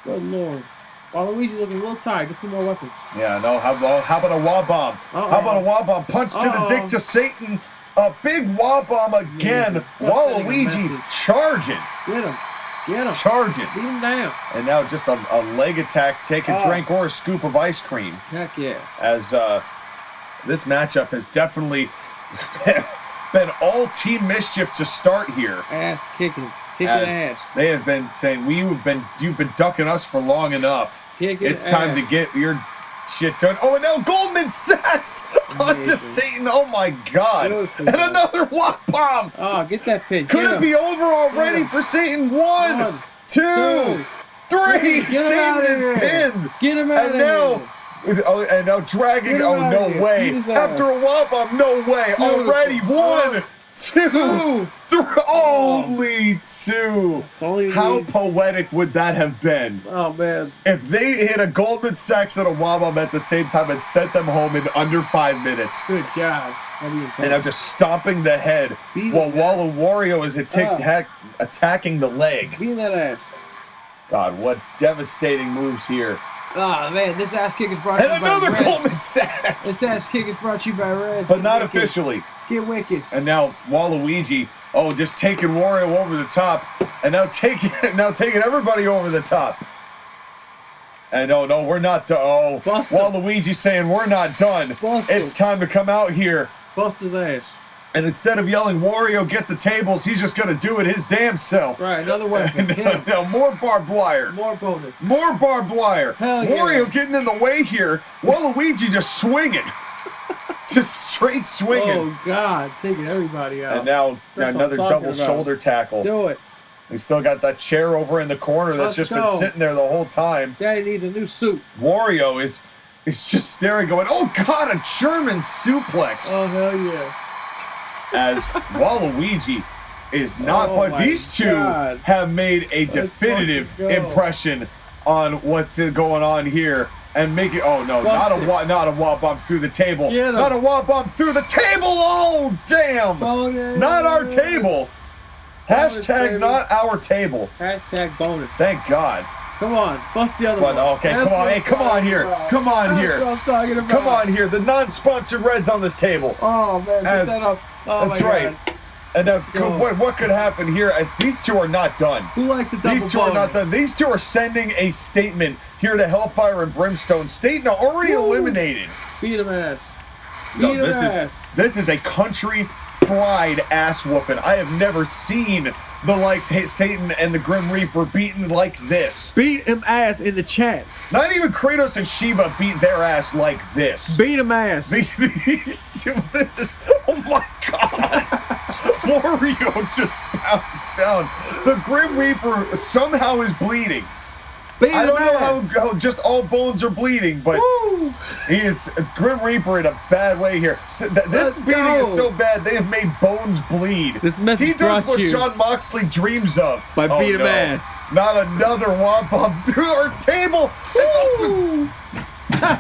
[SPEAKER 2] Good Lord. Waluigi looking a little tired. Get some more weapons.
[SPEAKER 1] Yeah, no. How about a wah bomb? How about a wah bomb? Punch to the dick to Satan. A big wah bomb again. Waluigi charging.
[SPEAKER 2] Get him. Get him.
[SPEAKER 1] Charging.
[SPEAKER 2] Beat him down.
[SPEAKER 1] And now just a leg attack. Take a drink or a scoop of ice cream.
[SPEAKER 2] Heck yeah.
[SPEAKER 1] As this matchup has definitely been all Team Mischief to start here.
[SPEAKER 2] Ass kicking. Kicking ass.
[SPEAKER 1] They have been saying, you've been ducking us for long enough. It's time to get your shit done. Oh, and now Goldman Sachs onto Satan. Oh my God. Beautiful. And another wop bomb.
[SPEAKER 2] Oh, get that pin.
[SPEAKER 1] Could it be over already for Satan? 1, 2, 3. Satan is pinned.
[SPEAKER 2] Get him out of here.
[SPEAKER 1] And now dragging. Oh, no way. After a wop bomb, no way. Already 1, 2, 3. Only 2. How poetic would that have been?
[SPEAKER 2] Oh, man.
[SPEAKER 1] If they hit a Goldman Sachs and a wah-bomb at the same time and sent them home in under 5 minutes.
[SPEAKER 2] Good job.
[SPEAKER 1] And I'm just stomping the head while Wario is attacking the leg.
[SPEAKER 2] Beat that ass.
[SPEAKER 1] God, what devastating moves here.
[SPEAKER 2] Oh, man, this ass kick is brought to you by Reds.
[SPEAKER 1] And another Goldman Sachs!
[SPEAKER 2] This ass kick is brought to you by Reds.
[SPEAKER 1] But not officially.
[SPEAKER 2] Get wicked.
[SPEAKER 1] And now Waluigi Oh, just taking Wario over the top, and now taking everybody over the top. And oh no, we're not done. Oh, Waluigi saying we're not done. It's time to come out here.
[SPEAKER 2] Bust his ass.
[SPEAKER 1] And instead of yelling Wario, get the tables, he's just gonna do it his damn self.
[SPEAKER 2] Right, another weapon.
[SPEAKER 1] No, more barbed wire.
[SPEAKER 2] More bonus.
[SPEAKER 1] More barbed wire.
[SPEAKER 2] Hell
[SPEAKER 1] Wario
[SPEAKER 2] yeah.
[SPEAKER 1] getting in the way here. Waluigi just swinging. Just straight swinging.
[SPEAKER 2] Oh, God. Taking everybody out.
[SPEAKER 1] And now another double shoulder tackle.
[SPEAKER 2] Do it.
[SPEAKER 1] We still got that chair over in the corner that's just been sitting there the whole time.
[SPEAKER 2] Daddy needs a new suit.
[SPEAKER 1] Wario is just staring, going, oh, God, a German suplex.
[SPEAKER 2] Oh, hell yeah.
[SPEAKER 1] As Waluigi is not fun. These two have made a definitive impression on what's going on here. And make it, oh no, not a wall bomb through the table. Not a wall bomb through the table. Oh damn!
[SPEAKER 2] Bonus.
[SPEAKER 1] Not our table. Hashtag not our table.
[SPEAKER 2] Hashtag bonus.
[SPEAKER 1] Thank God.
[SPEAKER 2] Come on, bust the other one.
[SPEAKER 1] Okay, come on, hey, come on here. Come on here.
[SPEAKER 2] That's what I'm talking about.
[SPEAKER 1] Come on here. The non-sponsored Reds on this table.
[SPEAKER 2] Oh man, pick that up. Oh,
[SPEAKER 1] that's right.
[SPEAKER 2] God.
[SPEAKER 1] And now, what could happen here as these two are not done?
[SPEAKER 2] Who likes a double
[SPEAKER 1] These two are not done. These two are sending a statement here to Hellfire and Brimstone. Staten already eliminated.
[SPEAKER 2] Beat him ass.
[SPEAKER 1] This is a country fried ass whooping. I have never seen the likes Satan and the Grim Reaper beaten like this.
[SPEAKER 2] Beat him ass in the chat.
[SPEAKER 1] Not even Kratos and Shiva beat their ass like this.
[SPEAKER 2] Beat him ass.
[SPEAKER 1] This is, oh my God. Wario just pounded down. The Grim Reaper somehow is bleeding. I don't know how just all bones are bleeding, but he is Grim Reaper in a bad way here. So this beating is so bad they have made bones bleed.
[SPEAKER 2] This message
[SPEAKER 1] he does what John Moxley dreams of.
[SPEAKER 2] By beating him ass.
[SPEAKER 1] Not another wall bomb through our table.
[SPEAKER 2] Yeah,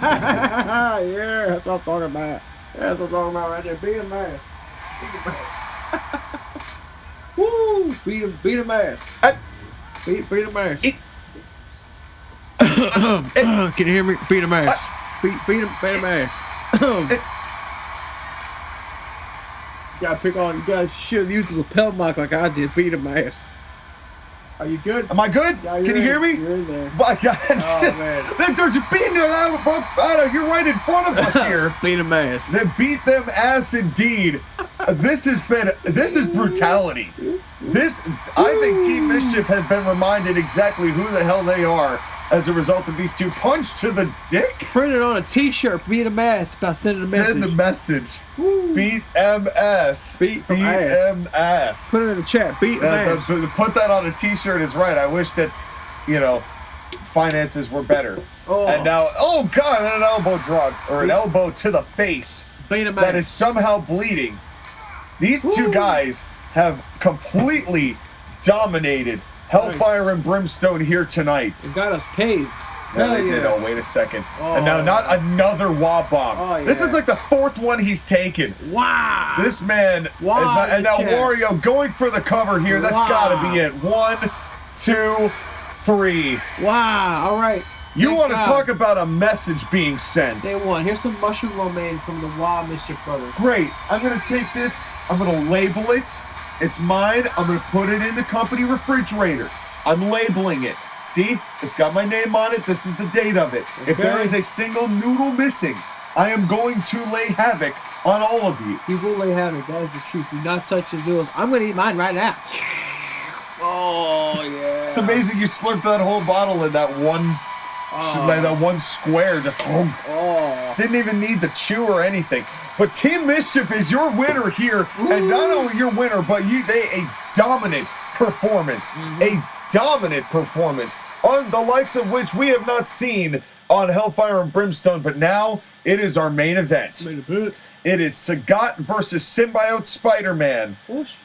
[SPEAKER 2] that's what I'm talking about. That's what I'm talking about right there. Beat him ass. Woo! Beat him ass. Beat him ass. Can you hear me? Beat him ass. Beat him ass. You gotta pick on. You guys should have used the lapel mic like I did. Beat him ass. Are you good?
[SPEAKER 1] Am I good?
[SPEAKER 2] Yeah,
[SPEAKER 1] Can you hear me?
[SPEAKER 2] You're in there.
[SPEAKER 1] My God, they're just beating them out. You're right in front of us here.
[SPEAKER 2] Beat him ass.
[SPEAKER 1] They beat them ass indeed. This is brutality. I think Team Mischief has been reminded exactly who the hell they are as a result of these two. Punch to the dick.
[SPEAKER 2] Print it on a t-shirt. Beat him ass. About sending a message.
[SPEAKER 1] Send a message. Beat MS.
[SPEAKER 2] Beat
[SPEAKER 1] MS.
[SPEAKER 2] Put it in the chat. Beat MS.
[SPEAKER 1] Put that on a t-shirt is right. I wish that, finances were better. And now, oh God, an elbow drop or an elbow to the face that is somehow bleeding. These two guys have completely dominated Hellfire and Brimstone here tonight.
[SPEAKER 2] And got us paid.
[SPEAKER 1] No, they did. Oh, wait a second. And now not another wah bomb.
[SPEAKER 2] Oh,
[SPEAKER 1] this is like the fourth one he's taken.
[SPEAKER 2] Wow.
[SPEAKER 1] This man. And now Wario going for the cover here. That's got to be it. 1, 2, 3.
[SPEAKER 2] Wow. All right.
[SPEAKER 1] You want to talk about a message being sent.
[SPEAKER 2] They won. Here's some mushroom romaine from the Mischief Brothers.
[SPEAKER 1] Great. I'm going to take this. I'm going to label it. It's mine. I'm going to put it in the company refrigerator. I'm labeling it. See? It's got my name on it. This is the date of it. Okay. If there is a single noodle missing, I am going to lay havoc on all of you.
[SPEAKER 2] You will lay havoc. That is the truth. Do not touch his noodles. I'm going to eat mine right now. Oh, yeah.
[SPEAKER 1] It's amazing you slurped that whole bottle in that one... that one square. Didn't even need the chew or anything. But Team Mischief is your winner here. And not only your winner, but a dominant performance. A dominant performance on the likes of which we have not seen on Hellfire and Brimstone. But now it is our main event. It is Sagat versus Symbiote Spiderman.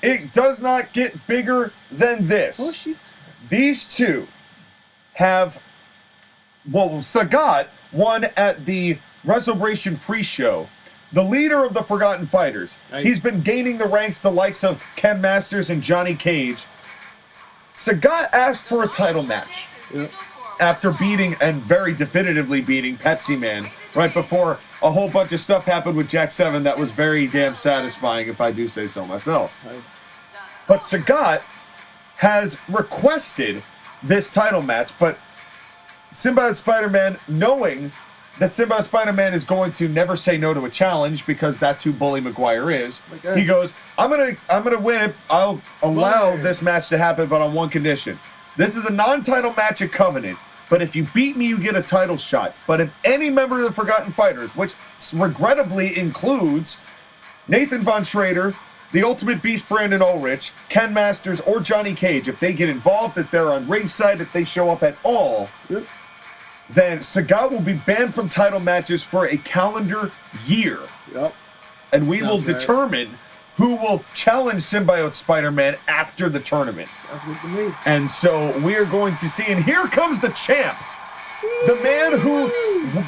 [SPEAKER 1] It does not get bigger than this. These two have... Well, Sagat won at the Resurrection pre-show. The leader of the Forgotten Fighters. He's been gaining the ranks the likes of Ken Masters and Johnny Cage. Sagat asked for a title match. After beating, and very definitively beating, Pepsi Man. Right before a whole bunch of stuff happened with Jack 7 that was very damn satisfying, if I do say so myself. But Sagat has requested this title match, but Symbiote Spider-Man, knowing that Symbiote Spider-Man is going to never say no to a challenge because that's who Bully Maguire is, he goes, I'm gonna win it. I'll allow this match to happen, but on one condition. This is a non-title match at Covenant, but if you beat me, you get a title shot. But if any member of the Forgotten Fighters, which regrettably includes Nathan Von Schrader, the Ultimate Beast Brandon Ulrich, Ken Masters, or Johnny Cage, if they get involved, if they're on ringside, if they show up at all, then Sagat will be banned from title matches for a calendar year. And we will determine who will challenge Symbiote Spider-Man after the tournament.
[SPEAKER 2] Sounds good to me.
[SPEAKER 1] And so we are going to see, and here comes the champ, the man who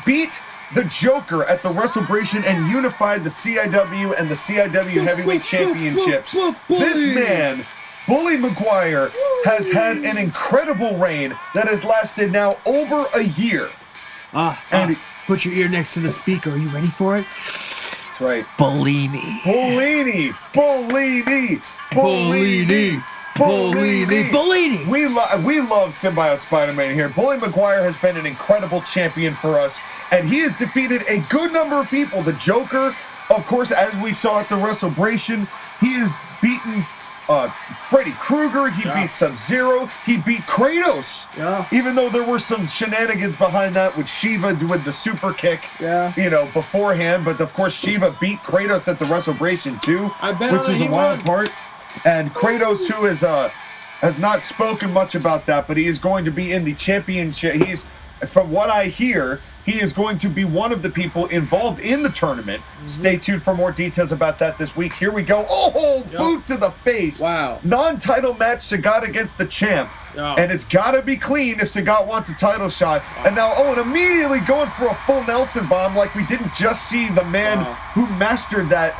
[SPEAKER 1] beat the Joker at the WrestleBration and unified the CIW and the CIW Heavyweight Championships. This man, Bully Maguire, has had an incredible reign that has lasted now over a year.
[SPEAKER 2] And put your ear next to the speaker. Are you ready for it?
[SPEAKER 1] That's right.
[SPEAKER 2] Bellini.
[SPEAKER 1] Bellini. Bellini. Bellini.
[SPEAKER 2] Bellini. Bellini.
[SPEAKER 1] We love Symbiote Spider-Man here. Bully Maguire has been an incredible champion for us, and he has defeated a good number of people. The Joker, of course, as we saw at the WrestleBration, he has beaten Freddy Krueger, he beat Sub-Zero, he beat Kratos. Even though there were some shenanigans behind that with Shiva with the super kick, beforehand. But of course, Shiva beat Kratos at the WrestleBration too, which is a wild part. And Kratos, who has not spoken much about that, but he is going to be in the championship. From what I hear, he is going to be one of the people involved in the tournament. Stay tuned for more details about that this week. Here we go. Oh, boot to the face.
[SPEAKER 2] Wow.
[SPEAKER 1] Non-title match, Sagat against the champ. And it's got to be clean if Sagat wants a title shot. And now Owen immediately going for a full Nelson bomb like we didn't just see the man who mastered that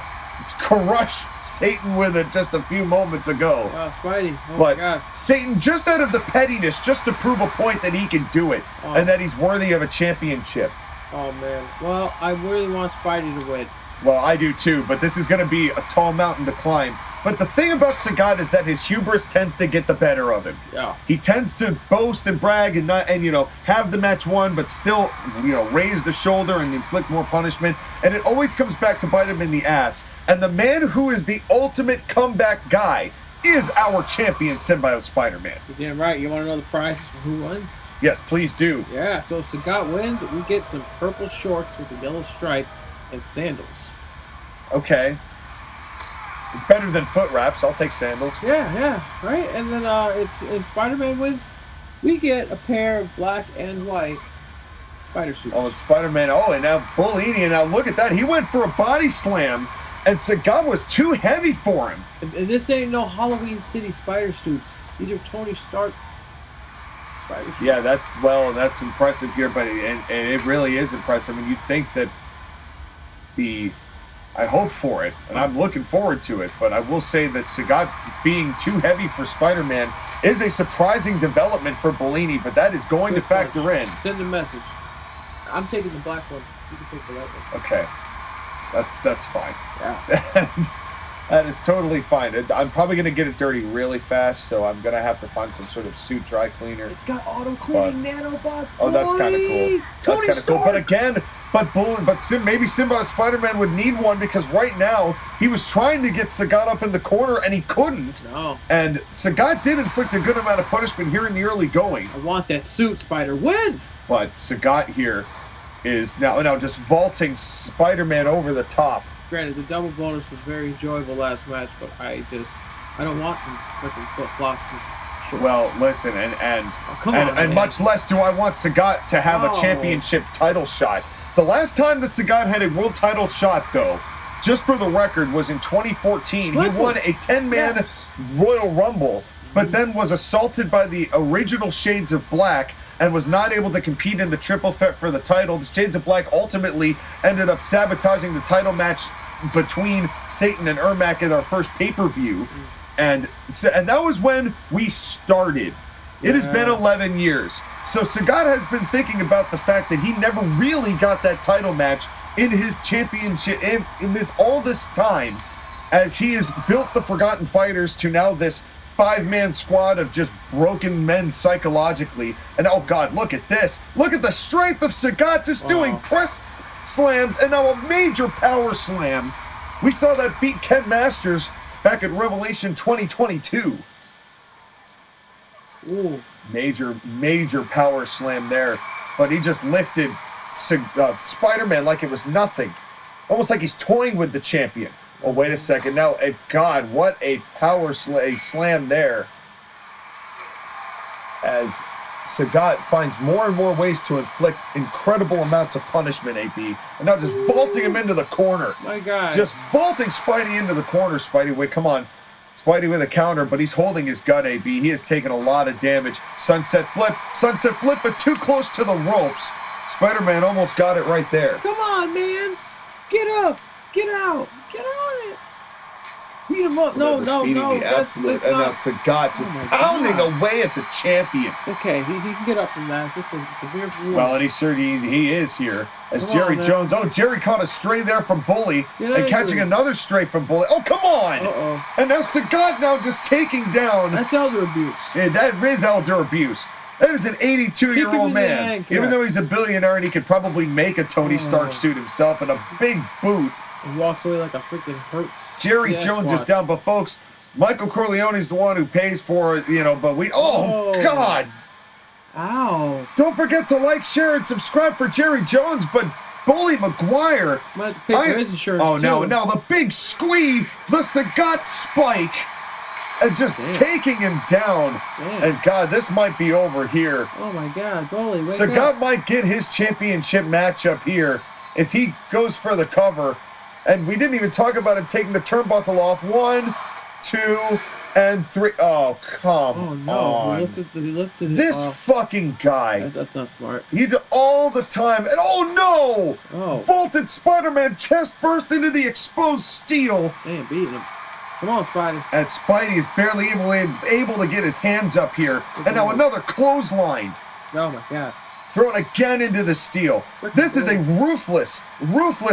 [SPEAKER 1] crush Satan with it just a few moments ago.
[SPEAKER 2] Spidey.
[SPEAKER 1] But
[SPEAKER 2] my God.
[SPEAKER 1] Satan, just out of the pettiness, just to prove a point that he can do it and that he's worthy of a championship.
[SPEAKER 2] Oh, man. Well, I really want Spidey to win.
[SPEAKER 1] Well, I do too, but this is going to be a tall mountain to climb. But the thing about Sagat is that his hubris tends to get the better of him. He tends to boast and brag and have the match won, but still, raise the shoulder and inflict more punishment. And it always comes back to bite him in the ass. And the man who is the ultimate comeback guy is our champion, Symbiote Spider-Man.
[SPEAKER 2] You're damn right. You want to know the prizes for who wins?
[SPEAKER 1] Yes, please do.
[SPEAKER 2] Yeah, so if Sagat wins, we get some purple shorts with a yellow stripe and sandals.
[SPEAKER 1] Okay. It's better than foot wraps. I'll take sandals.
[SPEAKER 2] Yeah, right? And then if Spider-Man wins, we get a pair of black and white spider suits.
[SPEAKER 1] Oh, it's Spider-Man. Oh, and now Bellini. And now look at that. He went for a body slam, and Sagat was too heavy for him.
[SPEAKER 2] And this ain't no Halloween City spider suits. These are Tony Stark spider suits.
[SPEAKER 1] Yeah, that's impressive here, but it really is impressive. And you'd think that I hope for it, and I'm looking forward to it, but I will say that Sagat being too heavy for Spider-Man is a surprising development for Bellini, but that is going to factor in.
[SPEAKER 2] Send a message. I'm taking the black one. You can take the white one.
[SPEAKER 1] Okay. That's fine.
[SPEAKER 2] Yeah.
[SPEAKER 1] And that is totally fine. I'm probably going to get it dirty really fast, so I'm going to have to find some sort of suit dry cleaner.
[SPEAKER 2] It's got auto-cleaning nanobots,
[SPEAKER 1] Oh, that's kind of cool.
[SPEAKER 2] Tony
[SPEAKER 1] That's kind of cool. But again, maybe Symbiote Spider-Man would need one because right now he was trying to get Sagat up in the corner and he couldn't.
[SPEAKER 2] No.
[SPEAKER 1] And Sagat did inflict a good amount of punishment here in the early going.
[SPEAKER 2] I want that suit, Spider. Win!
[SPEAKER 1] But Sagat here is now just vaulting Spider-Man over the top.
[SPEAKER 2] Granted, the double bonus was very enjoyable last match, but I don't want some freaking flip-flops and shorts.
[SPEAKER 1] Well, listen, and much less do I want Sagat to have a championship title shot. The last time that Sagat had a world title shot, though, just for the record, was in 2014. He won a 10-man Royal Rumble, but then was assaulted by the original Shades of Black and was not able to compete in the triple threat for the title. The Shades of Black ultimately ended up sabotaging the title match between Satan and Ermac at our first pay-per-view. And that was when we started. It has been 11 years. So Sagat has been thinking about the fact that he never really got that title match in his championship in all this time. as he has built the Forgotten Fighters to now this 5-man squad of just broken men psychologically. And oh god, look at this. Look at the strength of Sagat just doing press slams and now a major power slam. We saw that beat Ken Masters back at Revelation 2022.
[SPEAKER 2] Ooh.
[SPEAKER 1] Major power slam there. But he just lifted Spider-Man like it was nothing. Almost like he's toying with the champion. Oh, wait a second. Now, God, what a power slam there. As Sagat finds more and more ways to inflict incredible amounts of punishment, AB. And now just vaulting him into the corner.
[SPEAKER 2] My God.
[SPEAKER 1] Just vaulting Spidey into the corner, Spidey. Wait, come on. Spidey with a counter, but he's holding his gut, AB. He has taken a lot of damage. Sunset flip, but too close to the ropes. Spider-Man almost got it right there.
[SPEAKER 2] Come on, man. Get up. Get out. Get on it. Beat him up. No.
[SPEAKER 1] That's and now Sagat just pounding away at the champion.
[SPEAKER 2] It's okay. He can get up from that. It's just a weird rule.
[SPEAKER 1] Well, and he is here. As Jerry Jones. Oh, Jerry caught a stray there from Bully. And catching another stray from Bully. Oh, come on.
[SPEAKER 2] Uh-oh.
[SPEAKER 1] And now Sagat now just taking down.
[SPEAKER 2] That's elder abuse.
[SPEAKER 1] Yeah, that is elder abuse. That is an 82-year-old man. Even though he's a billionaire and he could probably make a Tony Stark suit himself and a big boot.
[SPEAKER 2] He walks away like a freaking hurt.
[SPEAKER 1] Jerry Jones is down, but folks, Michael Corleone's the one who pays for it, but we. Oh, God!
[SPEAKER 2] Ow!
[SPEAKER 1] Don't forget to like, share, and subscribe for Jerry Jones, but Bully McGuire.
[SPEAKER 2] Might have to pay for his insurance.
[SPEAKER 1] Oh, now the big squee, the Sagat spike, and just taking him down.
[SPEAKER 2] Damn.
[SPEAKER 1] And God, this might be over here.
[SPEAKER 2] Oh my God, Bully!
[SPEAKER 1] Sagat might get his championship matchup here if he goes for the cover. And we didn't even talk about him taking the turnbuckle off. 1, 2, and 3. Oh, come on.
[SPEAKER 2] He lifted
[SPEAKER 1] this fucking guy.
[SPEAKER 2] That's not smart.
[SPEAKER 1] He did all the time. And oh, no!
[SPEAKER 2] Oh.
[SPEAKER 1] Vaulted Spider-Man chest first into the exposed steel.
[SPEAKER 2] Damn, beating him. Come on, Spidey.
[SPEAKER 1] As Spidey is barely able to get his hands up here. And now another clothesline.
[SPEAKER 2] Oh, my God.
[SPEAKER 1] Thrown again into the steel. This is a ruthless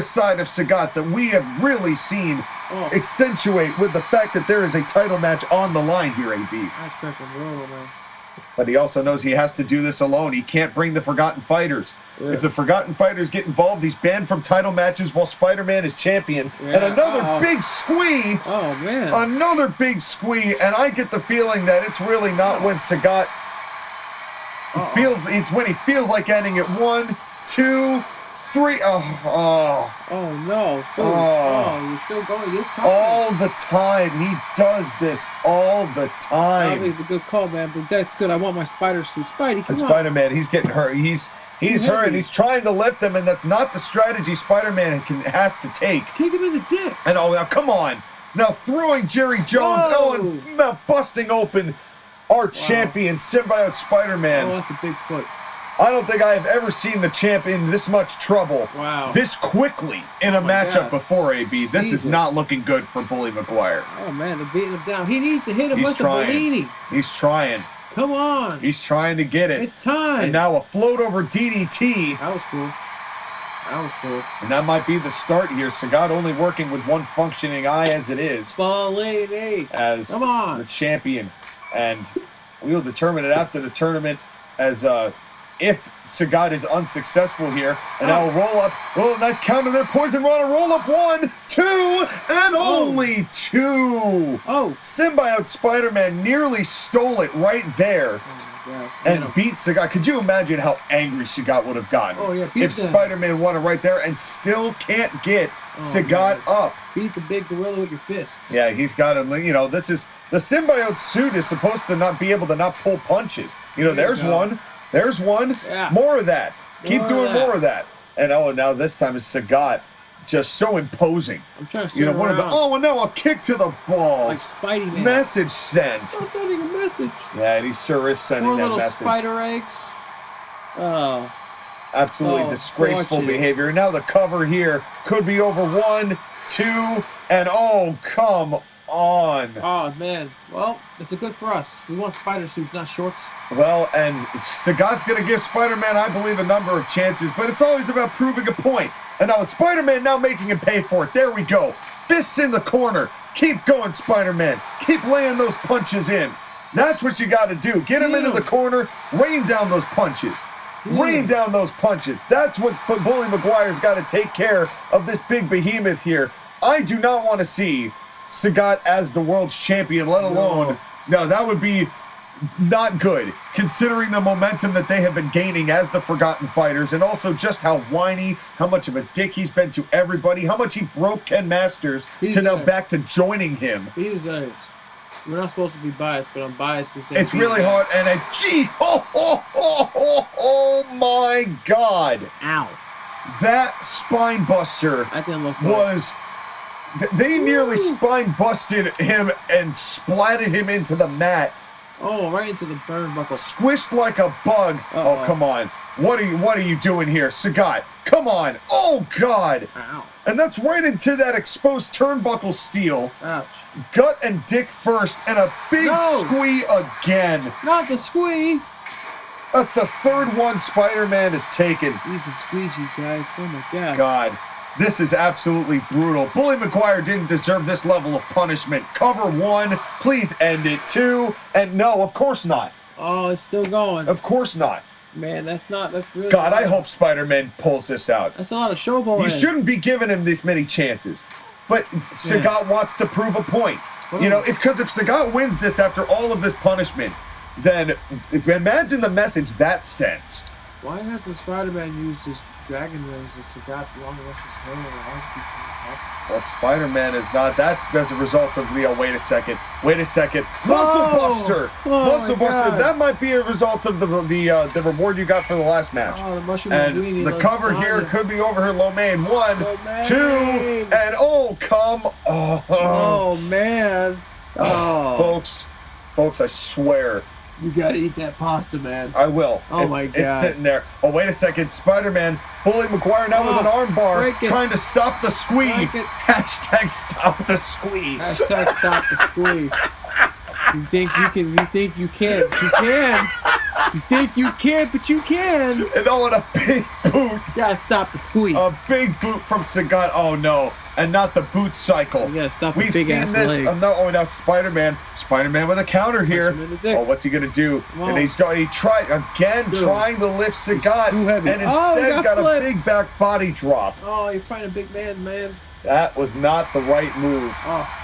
[SPEAKER 1] side of Sagat that we have really seen accentuate with the fact that there is a title match on the line here, AB.
[SPEAKER 2] That's freaking brutal, man.
[SPEAKER 1] But he also knows he has to do this alone. He can't bring the Forgotten Fighters. Yeah. If the Forgotten Fighters get involved, he's banned from title matches while Spider-Man is champion. Yeah. And another big squee.
[SPEAKER 2] Oh, man.
[SPEAKER 1] Another big squee. And I get the feeling that it's really not when Sagat... It's when he feels like ending it. 1, 2, 3. Oh
[SPEAKER 2] no! You're still going. You're tired.
[SPEAKER 1] All the time. He does this all the time.
[SPEAKER 2] I think it's a good call, man. But that's good. I want my spider suit. Spidey, come on.
[SPEAKER 1] Spider-Man, he's getting hurt. He's hurt. He's trying to lift him, and that's not the strategy Spider-Man has to take.
[SPEAKER 2] Kick him in the dick.
[SPEAKER 1] And now come on. Now throwing Jerry Jones. And now busting open our champion, Symbiote Spider-Man.
[SPEAKER 2] Oh, that's a big foot.
[SPEAKER 1] I don't think I have ever seen the champ in this much trouble this quickly in a matchup before, AB. This is not looking good for Bully McGuire.
[SPEAKER 2] Oh, man, they're beating him down. He needs to hit him with the Bellini.
[SPEAKER 1] He's trying.
[SPEAKER 2] Come on.
[SPEAKER 1] He's trying to get it.
[SPEAKER 2] It's time.
[SPEAKER 1] And now a float over DDT.
[SPEAKER 2] That was cool.
[SPEAKER 1] And that might be the start here. Sagat only working with one functioning eye as it is.
[SPEAKER 2] Bellini.
[SPEAKER 1] As the champion. And we'll determine it after the tournament as if Sagat is unsuccessful here. And now roll up. Oh, nice counter there. Poison Rana. Roll up. 1, 2, and only 2. Symbiote Spider-Man nearly stole it right there. And beat Sagat. Could you imagine how angry Sagat would have gotten if Spider-Man won it right there and still can't get Sagat up?
[SPEAKER 2] Beat the big gorilla with your fists.
[SPEAKER 1] Yeah, he's got to, this is, the symbiote suit is supposed to not be able to not pull punches. There's one. There's one.
[SPEAKER 2] Yeah.
[SPEAKER 1] More of that. Keep doing more of that. And now this time it's Sagat. Just so imposing.
[SPEAKER 2] I'm trying to see
[SPEAKER 1] one of the and now a kick to the balls.
[SPEAKER 2] Like Spidey Man.
[SPEAKER 1] Message sent.
[SPEAKER 2] I'm sending a message.
[SPEAKER 1] Yeah, he sure is sending that message.
[SPEAKER 2] More little spider eggs. Oh.
[SPEAKER 1] Absolutely disgraceful behavior. Now the cover here could be over. 1, 2, and come on.
[SPEAKER 2] Oh, man. Well, it's a good for us. We want spider suits, not shorts.
[SPEAKER 1] Well, and Sagat's going to give Spider-Man, I believe, a number of chances, but it's always about proving a point. And now Spider-Man now making him pay for it. There we go. Fists in the corner. Keep going, Spider-Man. Keep laying those punches in. That's what you got to do. Get him into the corner, rain down those punches. Rain down those punches. That's what Bully Maguire's got to take care of this big behemoth here. I do not want to see Sagat as the world's champion, let alone... No, that would be not good, considering the momentum that they have been gaining as the Forgotten Fighters, and also just how whiny, how much of a dick he's been to everybody, how much he broke Ken Masters to now back to joining him.
[SPEAKER 2] He deserves. We're not supposed to be biased, but I'm biased to say
[SPEAKER 1] it's really hard, and oh my God.
[SPEAKER 2] Ow.
[SPEAKER 1] That spine buster
[SPEAKER 2] that didn't look good.
[SPEAKER 1] Was... They nearly spine busted him and splatted him into the mat.
[SPEAKER 2] Oh, right into the burn buckle.
[SPEAKER 1] Squished like a bug. Oh, come on. What are you doing here? Sagat, come on. Oh, God.
[SPEAKER 2] Ow.
[SPEAKER 1] And that's right into that exposed turnbuckle steel.
[SPEAKER 2] Ouch.
[SPEAKER 1] Gut and dick first, and a big squee again.
[SPEAKER 2] Not the squee.
[SPEAKER 1] That's the third one Spider-Man has taken.
[SPEAKER 2] He's been squeegee, guys. Oh, my God.
[SPEAKER 1] God. This is absolutely brutal. Bully Maguire didn't deserve this level of punishment. Cover 1, please end it. 2, and no, of course not.
[SPEAKER 2] Oh, it's still going.
[SPEAKER 1] Of course not.
[SPEAKER 2] Man, that's really...
[SPEAKER 1] God, I hope Spider-Man pulls this out.
[SPEAKER 2] That's a lot of showboating.
[SPEAKER 1] You shouldn't be giving him this many chances. But Sagat wants to prove a point. You know, because if Sagat wins this after all of this punishment, then imagine the message that sends.
[SPEAKER 2] Why hasn't Spider-Man used his dragon rings and Sagat's long luscious hair?
[SPEAKER 1] Well, Spider-Man is not. That's as a result of Leo. Wait a second. Muscle Buster. Muscle Buster. That might be a result of the reward you got for the last match.
[SPEAKER 2] Oh, the mushroom
[SPEAKER 1] and the cover here could be over here. Low main. 1, 2, and come.
[SPEAKER 2] Oh man.
[SPEAKER 1] Folks, I swear.
[SPEAKER 2] You gotta eat that pasta, man.
[SPEAKER 1] I will.
[SPEAKER 2] My God.
[SPEAKER 1] It's sitting there. Oh, wait a second. Spider-Man, Bully Maguire now with an arm bar, trying to stop the squee. Hashtag stop the squee.
[SPEAKER 2] Hashtag stop the squee. You think you can, you think you can't, but you can. You think you can't, but you can.
[SPEAKER 1] And and a big boot.
[SPEAKER 2] You gotta stop the squee.
[SPEAKER 1] A big boot from Sagat. Oh, no. And not the boot cycle.
[SPEAKER 2] You gotta stop the
[SPEAKER 1] We've
[SPEAKER 2] big
[SPEAKER 1] seen
[SPEAKER 2] ass
[SPEAKER 1] this.
[SPEAKER 2] leg.
[SPEAKER 1] Now Spider-Man. Spider-Man with a counter here. Oh, what's he gonna do? And he tried again, trying to lift Sagat, and instead got a big back body drop.
[SPEAKER 2] Oh, you're fighting a big man.
[SPEAKER 1] That was not the right move.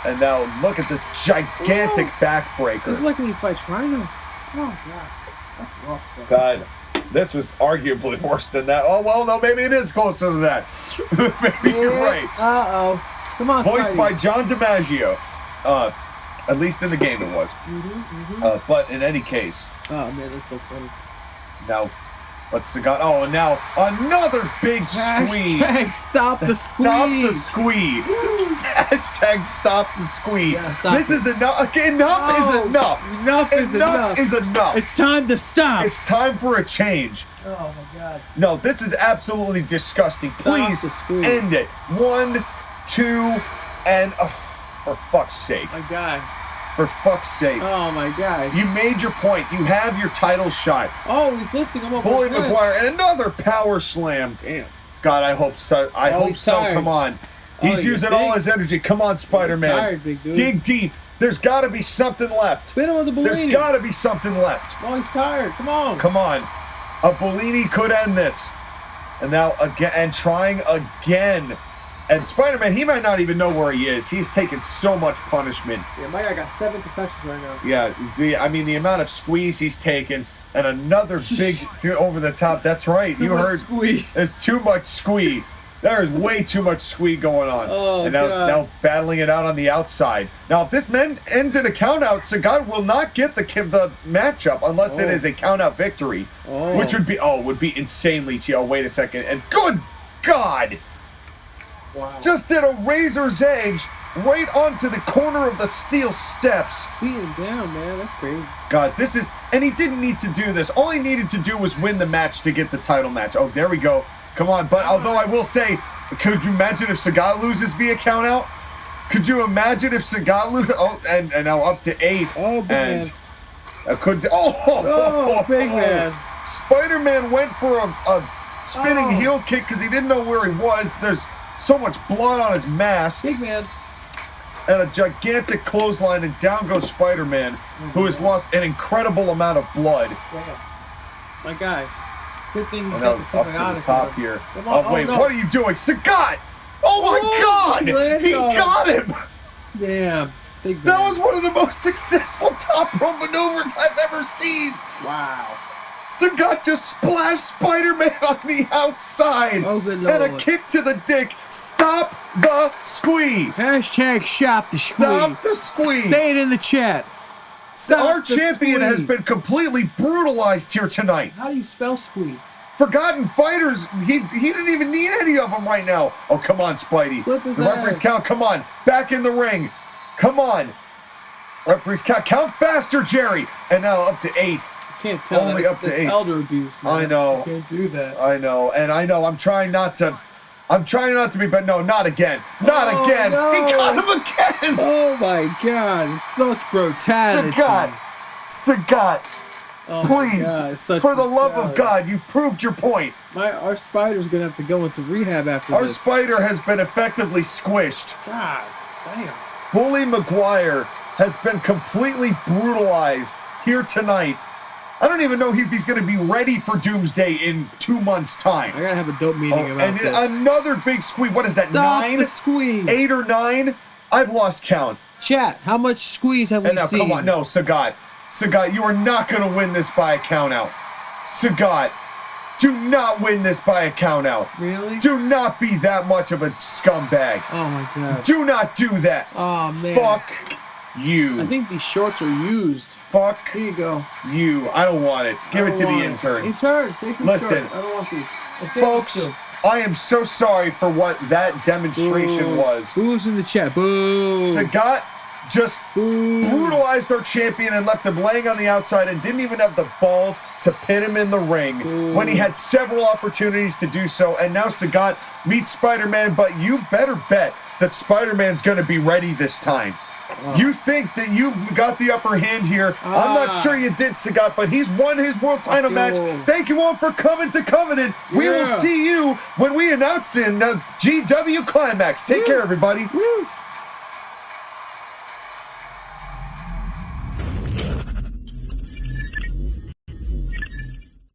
[SPEAKER 1] And now look at this gigantic backbreaker.
[SPEAKER 2] This is like when you fight Rhino. Oh, God. That's rough.
[SPEAKER 1] God. This was arguably worse than that. Oh, well, no, maybe it is closer to that. Maybe you're right.
[SPEAKER 2] Come on,
[SPEAKER 1] voiced by John DiMaggio. At least in the game it was. But in any case.
[SPEAKER 2] Oh, man, that's so funny.
[SPEAKER 1] Now, what's Sagat? Oh, and now another big squee.
[SPEAKER 2] Hashtag stop the squee.
[SPEAKER 1] Stop the squee. Hashtag stop the squee. This is enough. Okay, enough is enough.
[SPEAKER 2] Enough is enough. It's time to stop.
[SPEAKER 1] It's time for a change.
[SPEAKER 2] Oh, my God.
[SPEAKER 1] No, this is absolutely disgusting. Please end it. 1, 2, and for fuck's sake.
[SPEAKER 2] My God.
[SPEAKER 1] For fuck's sake.
[SPEAKER 2] Oh, my God.
[SPEAKER 1] You made your point. You have your title shot.
[SPEAKER 2] Oh, he's lifting him up.
[SPEAKER 1] Bully Maguire and another power slam.
[SPEAKER 2] Damn.
[SPEAKER 1] God, I hope so. I hope so.
[SPEAKER 2] Tired.
[SPEAKER 1] Come on. He's using all his energy. Come on, Spider-Man.
[SPEAKER 2] Tired, big dude.
[SPEAKER 1] Dig deep. There's got to be something left.
[SPEAKER 2] Spin him with the Bellini.
[SPEAKER 1] There's got to be something left.
[SPEAKER 2] Oh, he's tired. Come on.
[SPEAKER 1] Come on. A Bellini could end this. And now again, and trying again. And Spider-Man, he might not even know where he is. He's taken so much punishment.
[SPEAKER 2] Yeah, my guy got 7 concussions right now.
[SPEAKER 1] Yeah, I mean, the amount of squeeze he's taken, and another big over the top. That's right.
[SPEAKER 2] You heard. Squee.
[SPEAKER 1] There's too much squee. There is way too much squee going on.
[SPEAKER 2] Oh,
[SPEAKER 1] and now battling it out on the outside. Now, if this man ends in a countout, Sagat will not get the matchup unless it is a countout victory, which would be insanely. Oh, wait a second. And good God.
[SPEAKER 2] Wow.
[SPEAKER 1] Just did a razor's edge right onto the corner of the steel steps.
[SPEAKER 2] Beating down, man. That's crazy.
[SPEAKER 1] God, this is... And he didn't need to do this. All he needed to do was win the match to get the title match. Oh, there we go. Come on. But although I will say, could you imagine if Sagat loses via countout? Could you imagine if Sagat loses? Oh, and now up to 8.
[SPEAKER 2] Oh, big man.
[SPEAKER 1] Big man. Spider-Man went for a spinning heel kick because he didn't know where he was. There's so much blood on his mask.
[SPEAKER 2] Big man.
[SPEAKER 1] and a gigantic clothesline, and down goes Spider-Man, who has lost an incredible amount of blood.
[SPEAKER 2] Yeah. My guy. Good thing you
[SPEAKER 1] And
[SPEAKER 2] got
[SPEAKER 1] up
[SPEAKER 2] the
[SPEAKER 1] to the top here. Oh, wait,
[SPEAKER 2] no.
[SPEAKER 1] what are you doing? Sagat! Oh my God! He got him!
[SPEAKER 2] Damn.
[SPEAKER 1] That was one of the most successful top rope maneuvers I've ever seen!
[SPEAKER 2] Wow.
[SPEAKER 1] Sagat just splashed Spider-Man on the outside!
[SPEAKER 2] Oh, good
[SPEAKER 1] And a
[SPEAKER 2] Lord.
[SPEAKER 1] kick to the dick. Stop the squee!
[SPEAKER 2] Hashtag shop the squee.
[SPEAKER 1] Stop the squee!
[SPEAKER 2] Say it in the chat. Stop
[SPEAKER 1] Our
[SPEAKER 2] the
[SPEAKER 1] champion
[SPEAKER 2] squee.
[SPEAKER 1] has been completely brutalized here tonight.
[SPEAKER 2] How do you spell squee?
[SPEAKER 1] Forgotten Fighters, he didn't even need any of them right now. Oh, come on, Spidey.
[SPEAKER 2] Flip his
[SPEAKER 1] The referee's
[SPEAKER 2] ass.
[SPEAKER 1] count, come on. Back in the ring. Come on. Referee's count. Count faster, Jerry. And now up to 8.
[SPEAKER 2] Can't tell.
[SPEAKER 1] Only
[SPEAKER 2] that's,
[SPEAKER 1] up to
[SPEAKER 2] that's
[SPEAKER 1] 8.
[SPEAKER 2] elder abuse, man.
[SPEAKER 1] I know.
[SPEAKER 2] You can't do that.
[SPEAKER 1] I know. And I know. I'm trying not to be, but no, not again. Not
[SPEAKER 2] Oh,
[SPEAKER 1] again.
[SPEAKER 2] no.
[SPEAKER 1] He got him again.
[SPEAKER 2] Oh my God! It's such brutality.
[SPEAKER 1] Sagat.
[SPEAKER 2] Oh my
[SPEAKER 1] Please,
[SPEAKER 2] God, it's such
[SPEAKER 1] for the love of
[SPEAKER 2] brutality.
[SPEAKER 1] God, you've proved your point.
[SPEAKER 2] Our spider's gonna have to go into rehab after
[SPEAKER 1] Our
[SPEAKER 2] this.
[SPEAKER 1] spider has been effectively squished.
[SPEAKER 2] God damn.
[SPEAKER 1] Bully Maguire has been completely brutalized here tonight. I don't even know if he's going to be ready for Doomsday in 2 months' time.
[SPEAKER 2] I gotta have a dope meeting about
[SPEAKER 1] and
[SPEAKER 2] this.
[SPEAKER 1] Another big squeeze. What is that,
[SPEAKER 2] Stop
[SPEAKER 1] 9?
[SPEAKER 2] the squeeze.
[SPEAKER 1] 8 or 9? I've lost count.
[SPEAKER 2] Chat, how much squeeze have we
[SPEAKER 1] And now,
[SPEAKER 2] seen?
[SPEAKER 1] come on. No, Sagat. Sagat, you are not going to win this by a count out. Sagat, do not win this by a count out.
[SPEAKER 2] Really?
[SPEAKER 1] Do not be that much of a scumbag.
[SPEAKER 2] Oh my God.
[SPEAKER 1] Do not do that.
[SPEAKER 2] Oh man.
[SPEAKER 1] Fuck you.
[SPEAKER 2] I think these shorts are used.
[SPEAKER 1] Fuck
[SPEAKER 2] Here you go.
[SPEAKER 1] you. I don't want it. Give it to the intern.
[SPEAKER 2] Intern, take these
[SPEAKER 1] Listen,
[SPEAKER 2] shorts. I don't want these. I think
[SPEAKER 1] Folks,
[SPEAKER 2] it's too.
[SPEAKER 1] I am so sorry for what that demonstration
[SPEAKER 2] Boo.
[SPEAKER 1] was.
[SPEAKER 2] Boo's in the chat. Boo.
[SPEAKER 1] Sagat just
[SPEAKER 2] Boo.
[SPEAKER 1] brutalized our champion and left him laying on the outside and didn't even have the balls to pin him in the ring when he had several opportunities to do so. And now Sagat meets Spider-Man, but you better bet that Spider-Man's going to be ready this time. You think that you got the upper hand here. I'm not sure you did, Sagat, but he's won his world title match. Thank you all for coming to Covenant. We will see you when we announce in GW Climax. Take care, everybody.
[SPEAKER 2] Woo.